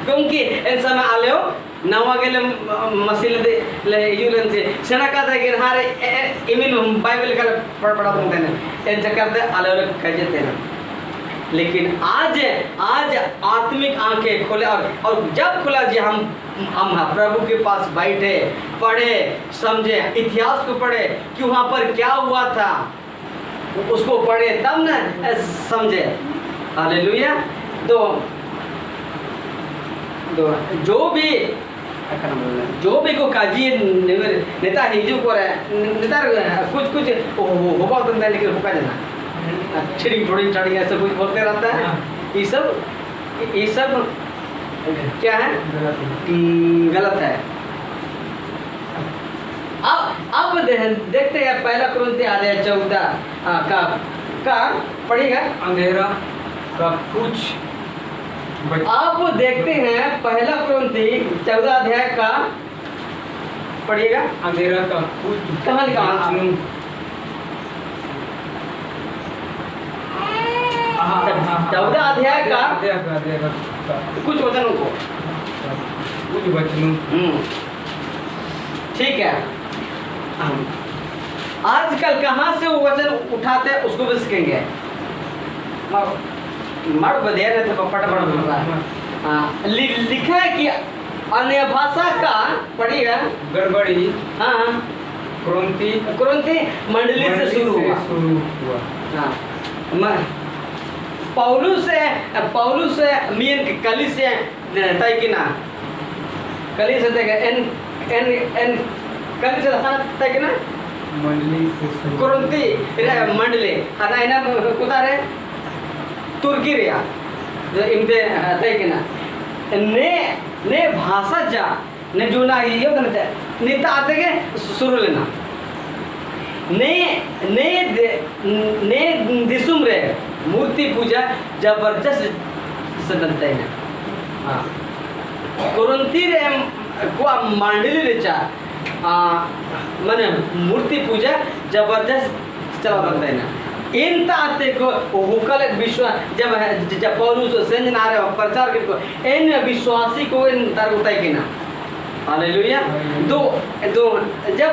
क्योंकि इन समय आले हो नवा गेले मसीले दे ले यूलन से सेना का था कि हारे इमिन बाइबल का पढ़ा होते हैं इन चक्कर से आले वाले कहते हैं लेकिन आज आत्मिक आंखें खोले और जब खुला जी हम प्रभु के पास बैठे पढ़े समझे इतिहास को पढ़े कि वहाँ पर क्या हुआ था उसको पढ़े तब न समझे हालेलुया तो जो भी को काजी नेता हिजू को नेता कुछ होगा तो लेकिन होगा जाना छिड़ी थोड़ी चढ़ी ऐसा कुछ बोलते रहता है ये सब क्या है गलत है अब देखते हैं पहला कुरिन्थियों अध्याय 14 का पढ़ेगा अंधेरा का कुछ आप देखते हैं पहला कुरिन्थियों 14 अध्याय का पढ़िएगा अंधेरा का कुछ कहाँ लिखा है? 14 अध्याय का कुछ वचनों को कुछ वचनों ठीक है आजकल कहाँ से वो वचन उठाते हैं उसको भी सीखेंगे मर बधे तो पट बोल रहा है लिखा है कि अन्य भाषा का पढ़िएगा गड़बड़ी हाँ कुरिन्थी मंडली से शुरू हुआ हाँ पौलुस से मीन कली से तय कि ना कली से तय एन कली से तय कि ना मंडली से कुरिन्थी मंडली ना इना कुता रे तुर्की रिया इनते तय कि ना ने भाषा जा ने जुना ये होता ना नेता आते के शुरू लेना ने दिसुम रे मूर्ति पूजा जबरदस्त सदनते हैं हाँ कुरिन्थी रे को मंडली रे चा माने मूर्ति पूजा जबरदस्त चला बनते हैं इन ताते को हुकल विश्वास जब पौलुस संजना रहे प्रचार के को इन विश्वासी को इन तरगुताई के ना हालेलुया दो जब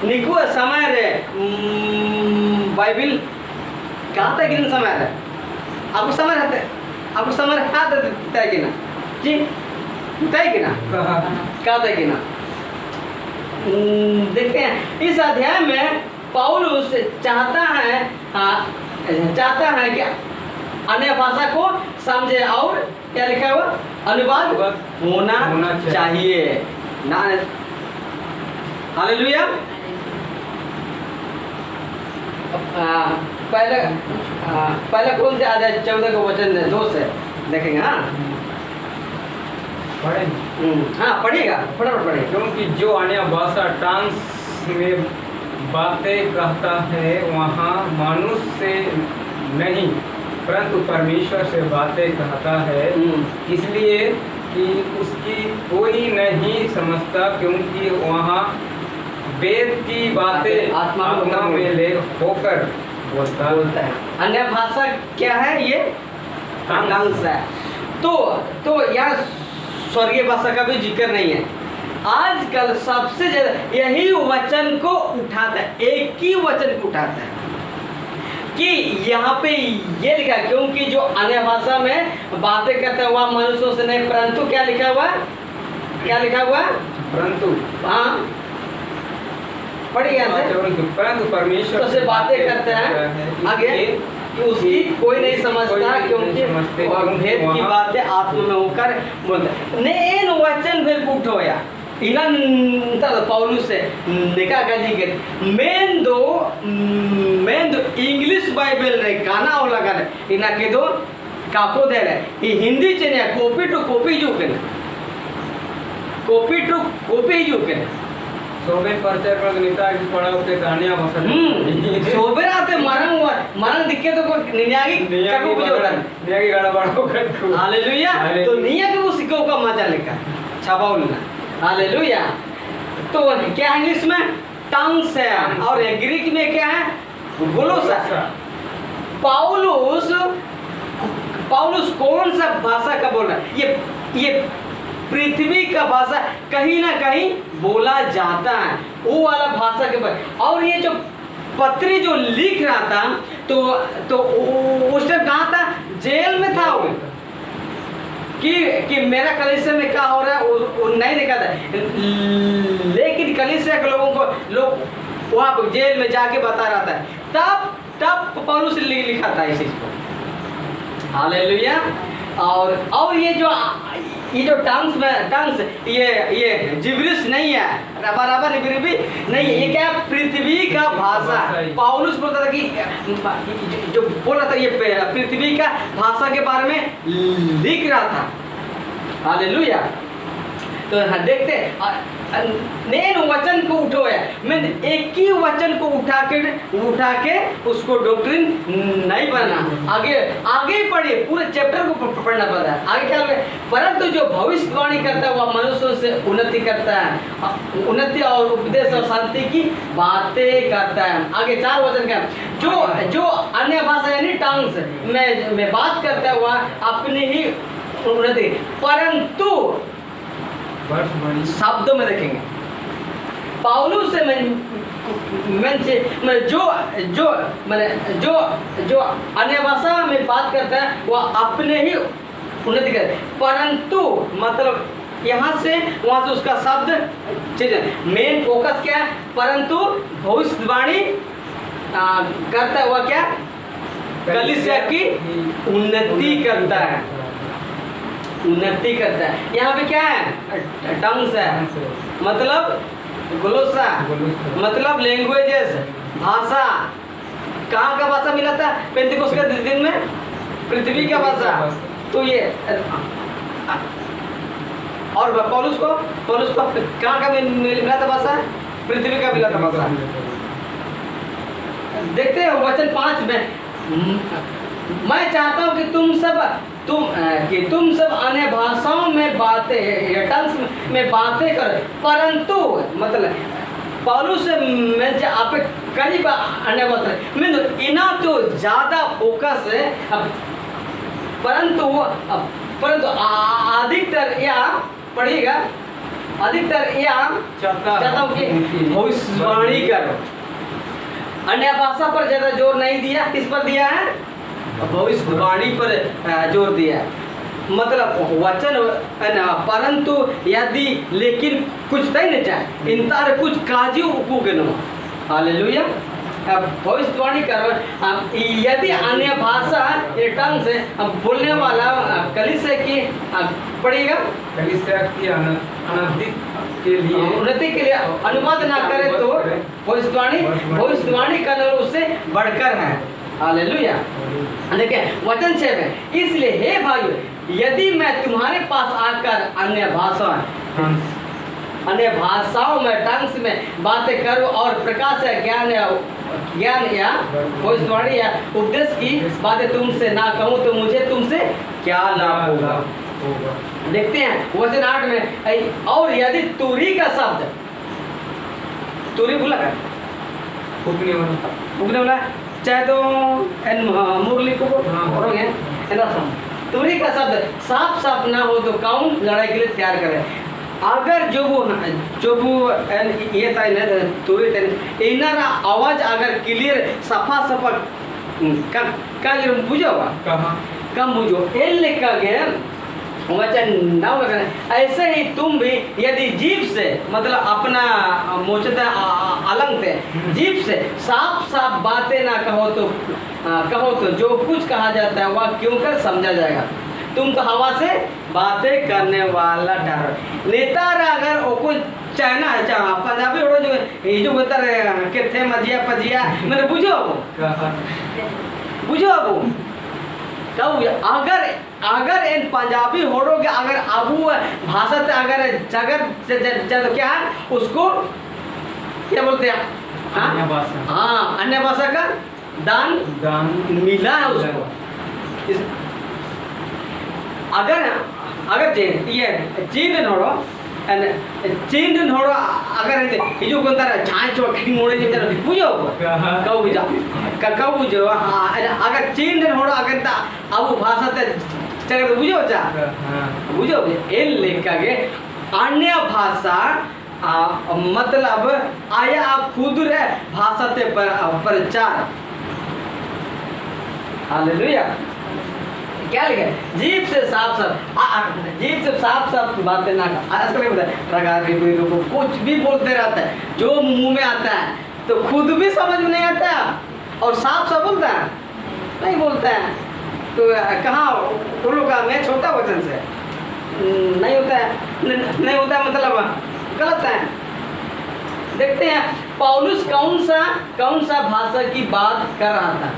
निको समय रे बाइबल कहाँ तक इन समय रे आपको समय हाथ तय कि ना जी तय कि ना कहाँ तय कि ना देखते हैं इस अध्याय में पौलुस चाहता है कि अन्य भाषा को समझे और क्या लिखा हुआ अनुवाद होना चाहिए ना हालेलुया पहले कौन से आधा 14 को वचन 2 से देखेंगे हाँ हाँ पढ़िएगा फटाफट पढ़िए क्योंकि जो अन्य भाषा टांस में बातें कहता है वहाँ मनुष्य से नहीं परंतु परमेश्वर से बातें कहता है इसलिए कि उसकी कोई नहीं समझता क्योंकि वहाँ वेद की बातें आत्मा में ले होकर बोलता है अन्य भाषा क्या है ये अंश है तो यहाँ स्वर्गीय भाषा का भी जिक्र नहीं है आजकल सबसे ज्यादा यही वचन को उठाता है एक ही वचन को उठाता है कि यहाँ पे ये लिखा क्योंकि जो अन्य भाषा में बातें करता हुआ मनुष्यों से नहीं परंतु क्या लिखा हुआ परंतु हाँ पढ़िए यहाँ से। परंतु परमेश्वर तो से बातें करते हैं आगे कि उसकी कोई नहीं समझता क्योंकि भेद की बातें आत्मा में होकर बोलते ने इन वचन भेद उठोया इलन तब पौलुस से निका गजी के मेन दो इंग्लिश बाइबल रे गाना हो लगा रे इना के दो काको दे रे ये हिंदी चने कॉपी टू कॉपी जो के कॉपी टू कॉपी जो के सोबे परचर पर गणिता की पढ़ाओ के कहानियां मसल सोबे आते मरण दिखे तो कोई नियागी काको बुझो होता नियागी गाना बाड़ो कर तू हालेलुया तो निया के वो सिक्कों का मजा लेकर छापाउल ना हालेलुया तो क्या है इंग्लिश में टंग्स है और ग्रीक में क्या है गोलोस है पाउलुस कौन सा भाषा का बोल रहा है ये पृथ्वी का भाषा कहीं ना कहीं बोला जाता है वो वाला भाषा के पर और ये जो पत्री जो लिख रहा था तो उस टाइम कहाँ था जेल में था वो कि मेरा कलीसिया में क्या हो रहा है वो नहीं देखा था लेकिन कलीसिया के लोगों को लोग वहाँ जेल में जाके बता रहा था तब पौलुस लिखा था इस चीज को हालेलुया और ये जो टंग्स ये जिब्रिश नहीं है बराबर भी नहीं है ये क्या पृथ्वी का भाषा है पौलुस बोलता था कि जो बोल रहा था ये पृथ्वी का भाषा के बारे में लिख रहा था हालेलुया तो देखते नैन वचन को उठो है मैं एक ही वचन को उठा के उसको डॉक्ट्रिन नहीं बनना आगे पढ़िए पूरे चैप्टर को पढ़ना पड़ता है आगे क्या परंतु जो भविष्यवाणी करता है वह मनुष्यों से उन्नति करता है उन्नति और उपदेश और शांति की बातें करता है आगे 4 वचन का जो अन्य भाषा यानी टंग्स में बात करता है वह अपनी ही उन्नति परंतु शब्दों में देखेंगे पौलुस से जो अन्य भाषा में बात करता है वह अपने ही उन्नति करता है परंतु मतलब यहाँ से वहाँ से उसका शब्द चीज है मेन फोकस क्या है परंतु भविष्यवाणी करता हुआ क्या कलीसिया की उन्नति करता है यहाँ पे क्या है टंग्स है मतलब ग्लोसा मतलब लैंग्वेजेस भाषा कहाँ का भाषा मिला था पेंतिकोस्त के दिन में पृथ्वी का भाषा तो ये और पौलुस को कहाँ का मिला था भाषा पृथ्वी का मिला था भाषा देखते हैं वचन 5 में मैं चाहता हूँ कि तुम सब अन्य भाषाओं में बातें टंग्स में बातें करो परंतु मतलब पौलुस में आप कई अन्य भाषा में इना तो ज़्यादा फोकस है परंतु अधिकतर या पढ़िएगा अधिकतर या चाहता हूँ कि भविष्यवाणी करो अन्य भाषा पर ज़्यादा जोर नहीं दिया किस पर दिया है भविष्यवाणी पर जोर दिया है मतलब वचन परंतु यदि लेकिन कुछ नहीं चाहे इन तार कुछ काजी उगे न हालेलुया भविष्यवाणी करो यदि अन्य भाषा ये टंग से बोलने वाला कलीसिया की पड़ेगा कलीसिया की उन्नति के लिए अनुवाद ना करे तो भविष्यवाणी करना उससे बढ़कर है हालेलुया देखिए वचन 6 में इसलिए हे भाइयों यदि मैं तुम्हारे पास आकर अन्य भाषाओं में टंग्स में बातें करूं और प्रकाश या ज्ञान या भविष्यवाणी या उपदेश की बातें तुमसे ना कहूं तो मुझे तुमसे क्या लाभ होगा देखते हैं वचन 8 में और यदि तुरी का शब्द तुरी बोला फूकने वाला चाहे तो मुरली को बोलोगे तुरी का शब्द साफ ना हो तो कौन लड़ाई के लिए तैयार करे अगर जो वो ये था तुरी इनर आवाज अगर क्लियर सफा का पूजा हुआ कम बुझो एल लिखा गया वचन नाम लगना। ऐसे ही तुम भी यदि जीभ से मतलब अपना मोचता अलंग थे जीभ से साफ साफ बातें ना कहो तो जो कुछ कहा जाता है वह क्यों कर समझा जाएगा। तुम तो हवा से बातें करने वाला ठहरो। नेता अगर वो कुछ चाहना है चाह पंजाबी हो जो ये जो बता रहे के थे मजिया पजिया मैंने बुझो वो कब अगर इन पंजाबी होड़ो के अगर आबू भाषा से अगर जगह क्या है उसको क्या बोलते हैं अन्य भाषा। हाँ अन्य भाषा का दान मिला है उसको। अगर ये चीन नोड़ो अगर हिजू को छाछ खड़ी मोड़े बुझो कब बुझो हाँ अगर चीन नोड़ो अगर अब भाषा ते बुझो बुझो इन लेखा के अन्य भाषा मतलब आया आप खुद रे भाषा ते प्रचार। हालेलुया। क्या लिखा है जीभ से साफ बातें ना कुछ भी बोलते रहता है जो मुंह में आता है तो खुद भी समझ में नहीं आता और साफ बोलता है नहीं बोलता है तो कहाँ तुम लोग का मैं छोटा वचन से नहीं होता है मतलब गलत है। देखते हैं पौलुस कौन सा भाषा की बात कर रहा था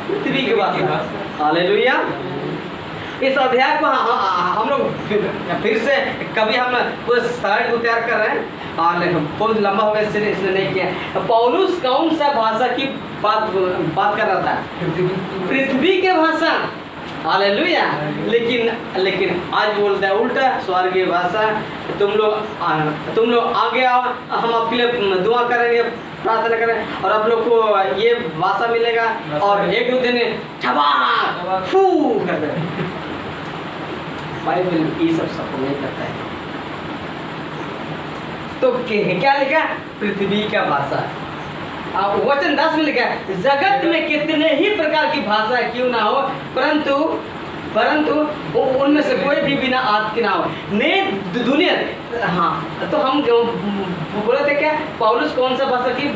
पृथ्वी की भाषा। हालेलुया। इस अध्याय को हम लोग फिर से कभी हम पूरे स्लाइड को तैयार कर रहे हैं और बहुत लंबा हो गया इसलिए नहीं किया। पौलुस कौन सा भाषा की बात कर रहा था पृथ्वी के भाषा। हालेलुया। लेकिन आज बोलता है उल्टा स्वर्गीय भाषा। तुम लोग आगे आओ हम आपके लिए दुआ करेंगे प्रार्थना करें और आप लोग को ये भाषा मिलेगा और एक दो दिन छबा फू कर दे। बाइबल ये सब नहीं करता है। तो क्या लिखा पृथ्वी का भाषा वचन 10 में लिखा है जगत में कितने ही प्रकार की भाषा क्यों ना हो परंतु उनमें से कोई भी बिना आद की ना हो ने दुनिया। हाँ तो हम बोले थे क्या पौलुस कौन सा भाषा की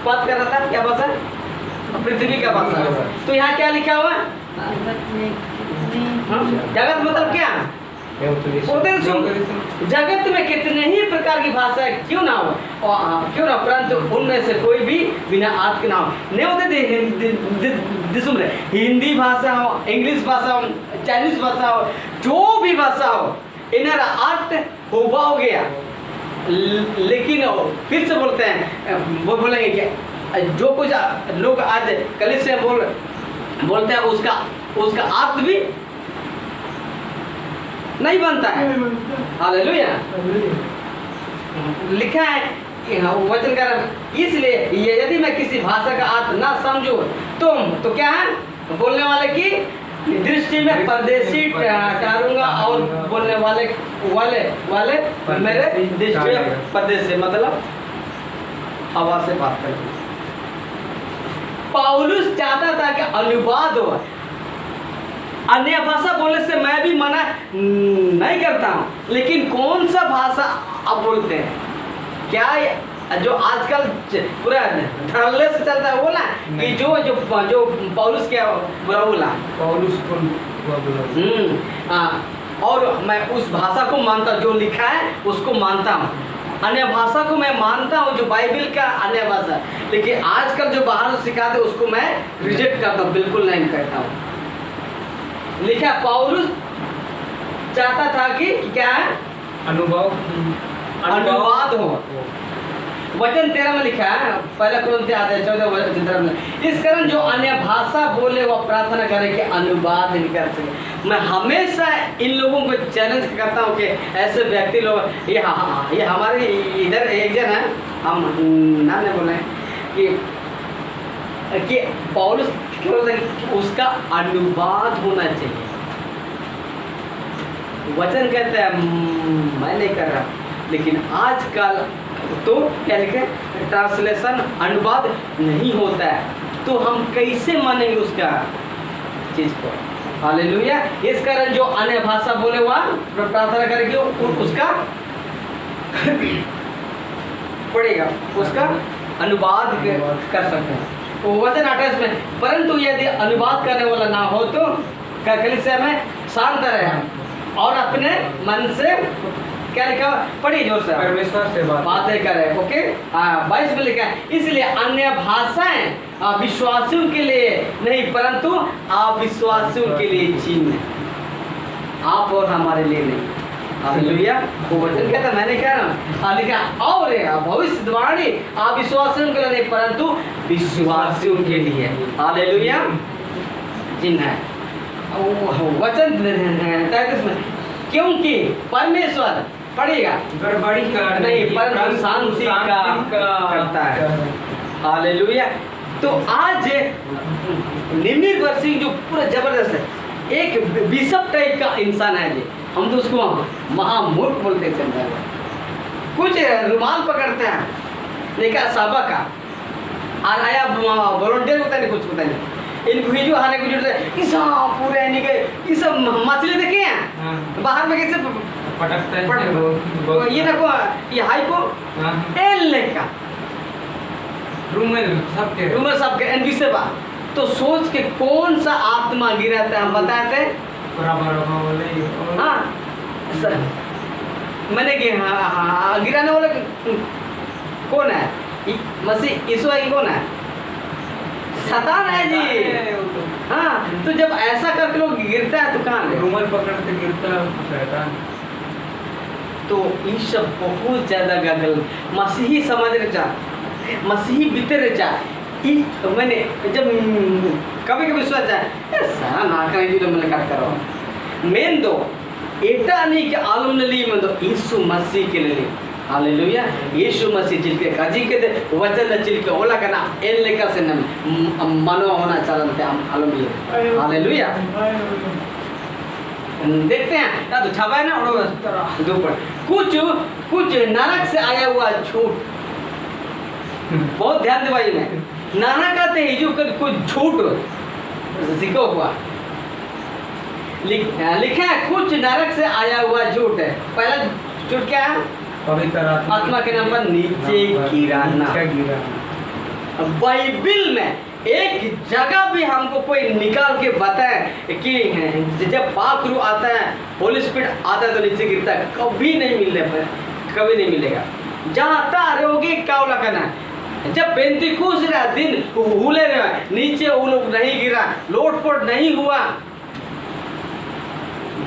बात कर रहा था क्या भाषा पृथ्वी का भाषा। तो यहाँ क्या लिखा हुआ जगत मतलब क्या जगत में कितने ही प्रकार की भाषा क्यों ना हो परंतु उनमें से कोई भी बिना आद के ना हो। नहीं होते हिंदी भाषा हो इंग्लिश भाषा हो चाइनीज भाषा हो जो भी भाषा हो इनका अर्थ होगा हो गया। लेकिन फिर से बोलते हैं वो बोलेंगे कि जो कुछ लोग आज कल से बोलते हैं उसका अर्थ भी नहीं बनता है। हालेलुया। लिखा है वचन का इसलिए यदि मैं किसी भाषा का अर्थ ना समझूं तो क्या है बोलने वाले की दृष्टि में परदेशी ठहरूंगा और बोलने वाले मेरे दृष्टि में परदेशी मतलब हवा से बात करें। पौलुस चाहता था कि अनुवाद हो। अन्य भाषा बोलने से मैं भी मना नहीं करता हूँ लेकिन कौन सा भाषा आप बोलते हैं क्या जो आजकल पूरा धड़ल्ले से चलता है वो ना कि जो पौलुस क्या बोला पौलुस और मैं उस भाषा को मानता हूँ जो लिखा है उसको मानता हूँ। अन्य भाषा को मैं मानता हूँ जो बाइबल का अन्य भाषा लेकिन आजकल जो बाहर सिखाते उसको मैं रिजेक्ट करता हूँ बिल्कुल नहीं करता हूँ। लिखा पौलुस चाहता था कि क्या है अनुवाद हो। वचन 13 में लिखा है पहला कुरिन्थियों आधे 14 में इस कारण जो अन्य भाषा बोले वो प्रार्थना करे कि अनुवाद नहीं कर सके। मैं हमेशा इन लोगों को चैलेंज करता हूँ कि ऐसे व्यक्ति लोग ये हमारे इधर एक जन है हम नाम नहीं बोले कि पौलुस उसका अनुवाद होना चाहिए। वचन कहते हैं मैं नहीं कर रहा लेकिन आजकल तो क्या लिखे ट्रांसलेशन अनुवाद नहीं होता है तो हम कैसे मानेंगे उसका चीज को। हालेलुया। इस कारण जो अन्य भाषा बोले हुआ प्रार्थना करेंगे उसका पड़ेगा, उसका अनुवाद कर सकते हैं। तो वचन 28 में, परंतु यदि अनुवाद करने वाला ना हो तो कलीसिया में शांत रहे और अपने मन से क्या लिखा, पढ़िए जोर से, परमेश्वर से बातें करें। ओके, 22 में लिखा है, इसलिए अन्य भाषाएं विश्वासियों के लिए नहीं परंतु अविश्वासियों के लिए चिन्ह, आप और हमारे लिए नहीं। हालेलुया। वो वचन कहता, मैंने कह रहा हूँ लिखा, और भविष्यवाणी अविश्वासियों के लिए नहीं परंतु विश्वासियों के लिए। हालेलुया, चिन्ह है। वचन 33 में, क्योंकि परमेश्वर पढ़ेगा गड़बड़ी का नहीं परंतु शांति का करता है। हालेलुया। तो आज निमित वर्षी जो पूरा जबरदस्त है, एक बिशप टाइप का इंसान है जी, हम तो उसको महामूर्ख बोलते हैं। कुछ रुमाल पकड़ते हैं, लेकिन सभा का और आया वॉलंटियर होता नहीं, कुछ होता नहीं, इनको हिजो हारे को जुड़ते इसा पूरे नहीं के ये सब मछली देखे हैं बाहर में कैसे पटकते हैं ये देखो, ये हाई को एल का रूमर सबके एनबी से बा। तो सोच के कौन सा आत्मा गिराता है, हम बताते हैं। हाँ मैंने कि हाँ गिराने वाले कौन है? मसीह यीशु है कि कौन है? शैतान है जी। हाँ, तो जब ऐसा करके लोग गिरता है तो कहाँ रूमाल पकड़ते गिरता शैतान। तो ये सब बहुत ज्यादा गगल मसीही समझ रचा, मसीही बीते रचा। मैंने जब कभी कभी सोचा सारा ना करेंगे तो मैंने काट करो मेन दो एटा नहीं के आलम नली में दो यीशु मसीह के लिए। हालेलुया। यीशु मसीह जिनके काजी के दे वचन चिलके ओला करना एन लेकर से न मनो होना चलते हम आलम। हालेलुया। देखते हैं या तो छापा है ना और दो पर कुछ नरक से आया हुआ झूठ, बहुत ध्यान दे भाई। में नाना कहते हैं जो कुछ झूठ सीखो हुआ लिखा है, कुछ नरक से आया हुआ झूठ है। पहला झूठ क्या है? पवित्र आत्मा के नाम पर नीचे गिराना। बाइबिल में एक जगह भी हमको कोई निकाल के बताए कि जब पाप रूह आता है, होली स्पिरिट आता है तो नीचे गिरता है, कभी नहीं मिलेगा। जहाँ तारोगे कावला करना, जब पेंतिकुस्त दिन हुले रहे नीचे वो लोग नहीं गिरा, लोटपोट नहीं हुआ।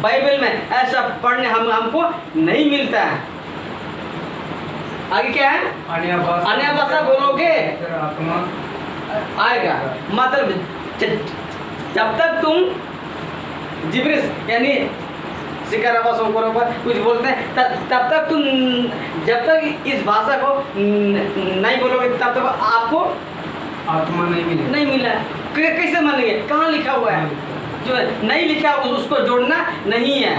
बाइबल में ऐसा पढ़ने हमको नहीं मिलता है। आगे क्या है? अन्य भाषा बोलोगे आएगा। मतलब जब तक तुम जिब्रिस यानी सिकारावासों को कुछ बोलते हैं तब तक तुम जब तक इस भाषा को नहीं बोलोगे तब तक आपको आत्मा नहीं मिला। कैसे मानेंगे? कहाँ लिखा हुआ है? जो नहीं लिखा उसको जोड़ना नहीं है।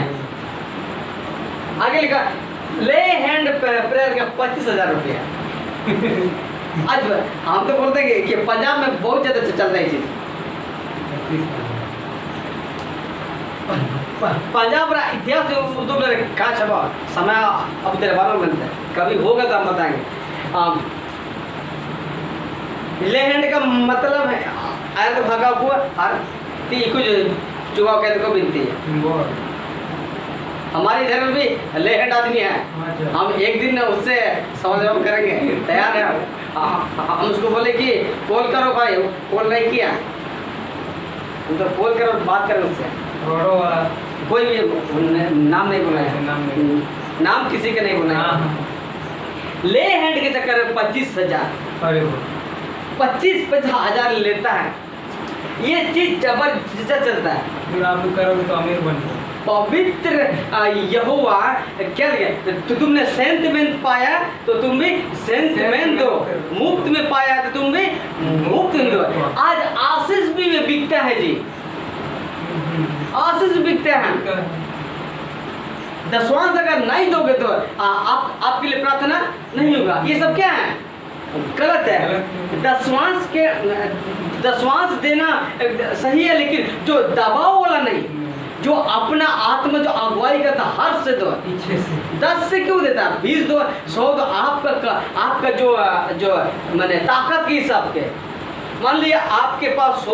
आगे लिखा ले हैंड प्रेयर का 25,000 रुपया। आज हम तो बोलते हैं कि पंजाब में बहुत ज्यादा चलता है ये चीज। पंजाब का इतिहास उर्दू में कहा छपा समय अब तेरे बारे में बनता है, कभी होगा तो हम बताएंगे। ले हैंड का मतलब है आया तो भागा हुआ और कुछ चुगाव कहते को बिनती है। हमारे इधर में भी ले हैंड आदमी है, हम एक दिन उससे सवाल करेंगे, तैयार है। हम उसको बोले कि कॉल करो भाई, कॉल नहीं किया तो कॉल करो, बात करो उससे। कोई भी नाम नहीं बोला है, नाम किसी का नहीं बोला है। ले हैंड के चक्कर में 25,000 25,000 लेता है। ये चीज जबरदस्त चलता है। फिर आप करोगे तो अमीर बन जाओ। पवित्र यहोवा क्या लिखा? तो तुमने सेंटमेंट पाया तो तुम भी सेंटमेंट दो, मुफ्त में पाया तो तुम भी मुफ्त में दो। आज आशीष भी बिकता है जी, आशीष बिकते हैं। दशवांश अगर नहीं दोगे तो आपके लिए प्रार्थना नहीं होगा। ये सब क्या है? गलत है। दशवांश देना सही है, लेकिन जो दबाव वाला नहीं, जो अपना आत्मा जो अगुवाई करता हर से दो, पीछे से 10 से क्यों देता, 20 दो, 100 दो, आपका जो मैंने ताकत के हिसाब के। मान लिया आपके पास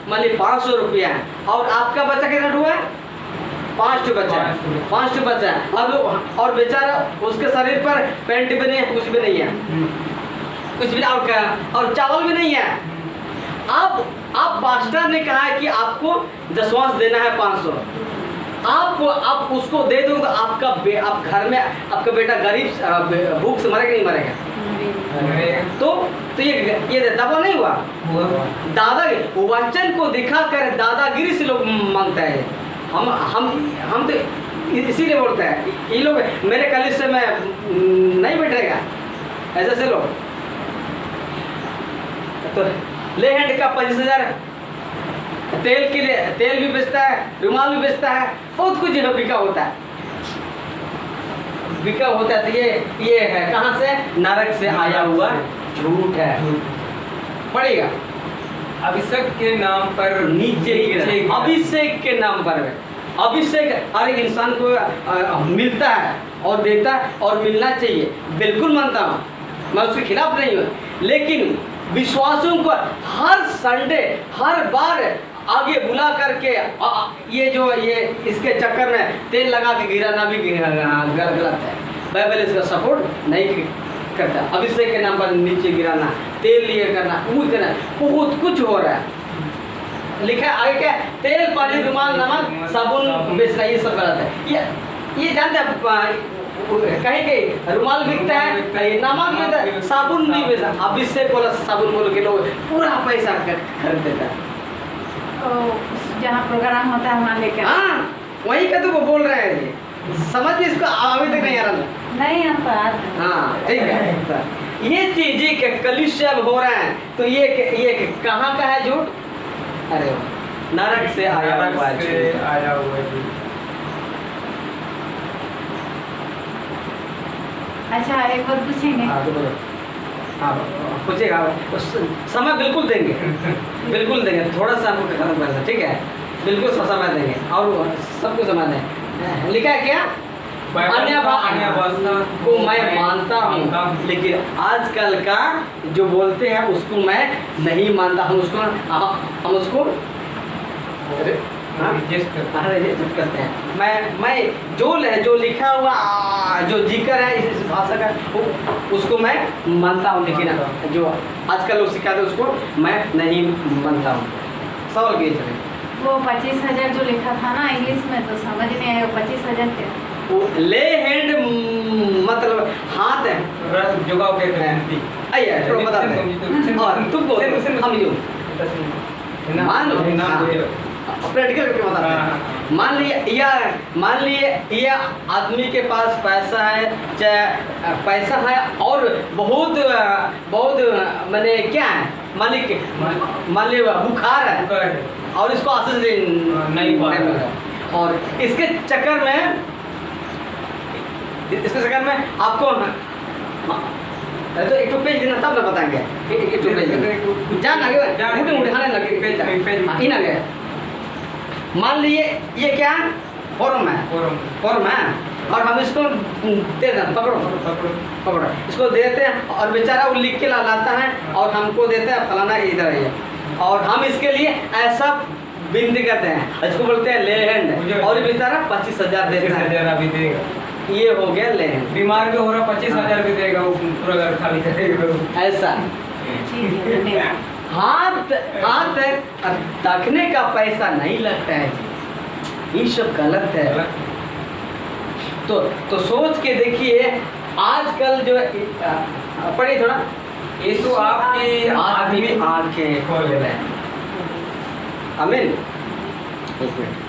मान लिया 500 रुपया है और आपका बच्चा कितना हुआ है, 5 बच्चा है, 5 बच्चा है, और बेचारा उसके शरीर पर पैंट भी नहीं है, कुछ भी नहीं है, कुछ भी नहीं, और चावल भी नहीं है। आप मास्टर ने कहा है कि आपको दशवांश देना है 500, आप उसको दे दो तो आप घर में आपका बेटा गरीब भूख से मरेगा नहीं मरेगा? तो ये दबाव नहीं हुआ। दादा वचन को दिखाकर दादागिरी से लोग मांगता है। हम तो इसीलिए बोलते हैं ये लोग मेरे कॉलेज से मैं नहीं बैठेगा ऐसे से लोग। तो ले हैंड का 25,000 तेल के लिए, तेल भी बेचता है, रुमाल भी बेचता है, बहुत कुछ बिका होता है, बिका होता है। तो ये है कहाँ से, नरक से आया हुआ झूठ है। पड़ेगा अभिषेक के नाम पर नीचे ही, अभिषेक के नाम पर है। अभिषेक हर एक इंसान को मिलता है और देता है और मिलना चाहिए, बिल्कुल मानता हूँ, मैं उसके खिलाफ नहीं हूँ। लेकिन विश्वासों को हर संडे हर बार आगे बुला करके ये इसके चक्कर में तेल लगा के गिराना भी गलत है। बाइबल इसका सपोर्ट नहीं करता। अभिषेक के नाम पर नीचे गिराना, तेल लिए करना, वो करना, बहुत कुछ हो रहा है। लिखा है आगे क्या, तेल, पानी, रुमाल, नमक, साबुन बेचना, ये सब गलत है। ये जानते हैं कहीं कहीं रुमाल बिकता है, नमक बिकता है, साबुन नहीं बेचता। अभिषेक वाला साबुन बोल के लोग पूरा पैसा खरीद देता है। जहाँ प्रोग्राम होता है वहाँ लेकर, हाँ वही का तो वो बोल रहे हैं जी, समझ में इसको अभी तक नहीं आ रहा नहीं हम बात। हाँ ठीक है। ये चीज के कलिशा हो रहा है, तो ये कहाँ का है झूठ? अरे नरक से आया हुआ है। अच्छा एक बात पूछेंगे? हाँ पूछेगा, समय बिल्कुल देंगे, बिल्कुल देंगे, थोड़ा सा हमको खत्म करना, ठीक है? बिल्कुल समय देंगे और सबको समय दें। लिखा है क्या, अन्य भाषा को मैं मानता हूँ, लेकिन आजकल का जो बोलते हैं उसको मैं नहीं मानता। हम उसको रिजेक्ट करते हैं। मैं जो लिखा हुआ जो जिक्र है इस भाषा का उसको मैं मानता हूँ, लेकिन जो आजकल लोग सिखाते हैं उसको मैं नहीं मानता हूँ। सवाल किए चले, वो 25,000 जो लिखा था ना इंग्लिश में, तो समझ नहीं आया 25,000 क्या? ले हैंड मतलब हाथ है, जुगाव के आइए थोड़ा बता दें और तुम बोलो हम यूँ मान लो प्रैक्टिकल करके बता दें। मान लिए ये आदमी के पास पैसा है, चाहे पैसा है और बहुत मैंने क्या है, मान लिया बुखार है और इसको आशीष नहीं मिल रहा, और इसके चक्कर में आपको तो एक तो पेज देना तब ना बताएंगे। एक तो पेज जान आगे उठाने लगे पेज इन आगे। मान लिए ये क्या है, फॉर्म है और हम इसको दे दें, पकड़ो इसको देते हैं और बेचारा वो लिख के लाता है और हमको देता है फलाना इधर है, और हम इसके लिए ऐसा विनती करते हैं, इसको बोलते हैं ले हैंड, और बेचारा 25,000 देता है। अभी देगा, ये हो गया ले हैंड। बीमार भी हो रहा 25,000 भी देगा, वो पूरा घर खाली करेगा ऐसा। हाथ तकने का पैसा नहीं लगता है, ये सब गलत है। तो सोच के देखिए आजकल जो पढ़िए थोड़ा, यीशु आपकी आदमी आंखें खोल रहे हैं। आमीन। एक मिनट।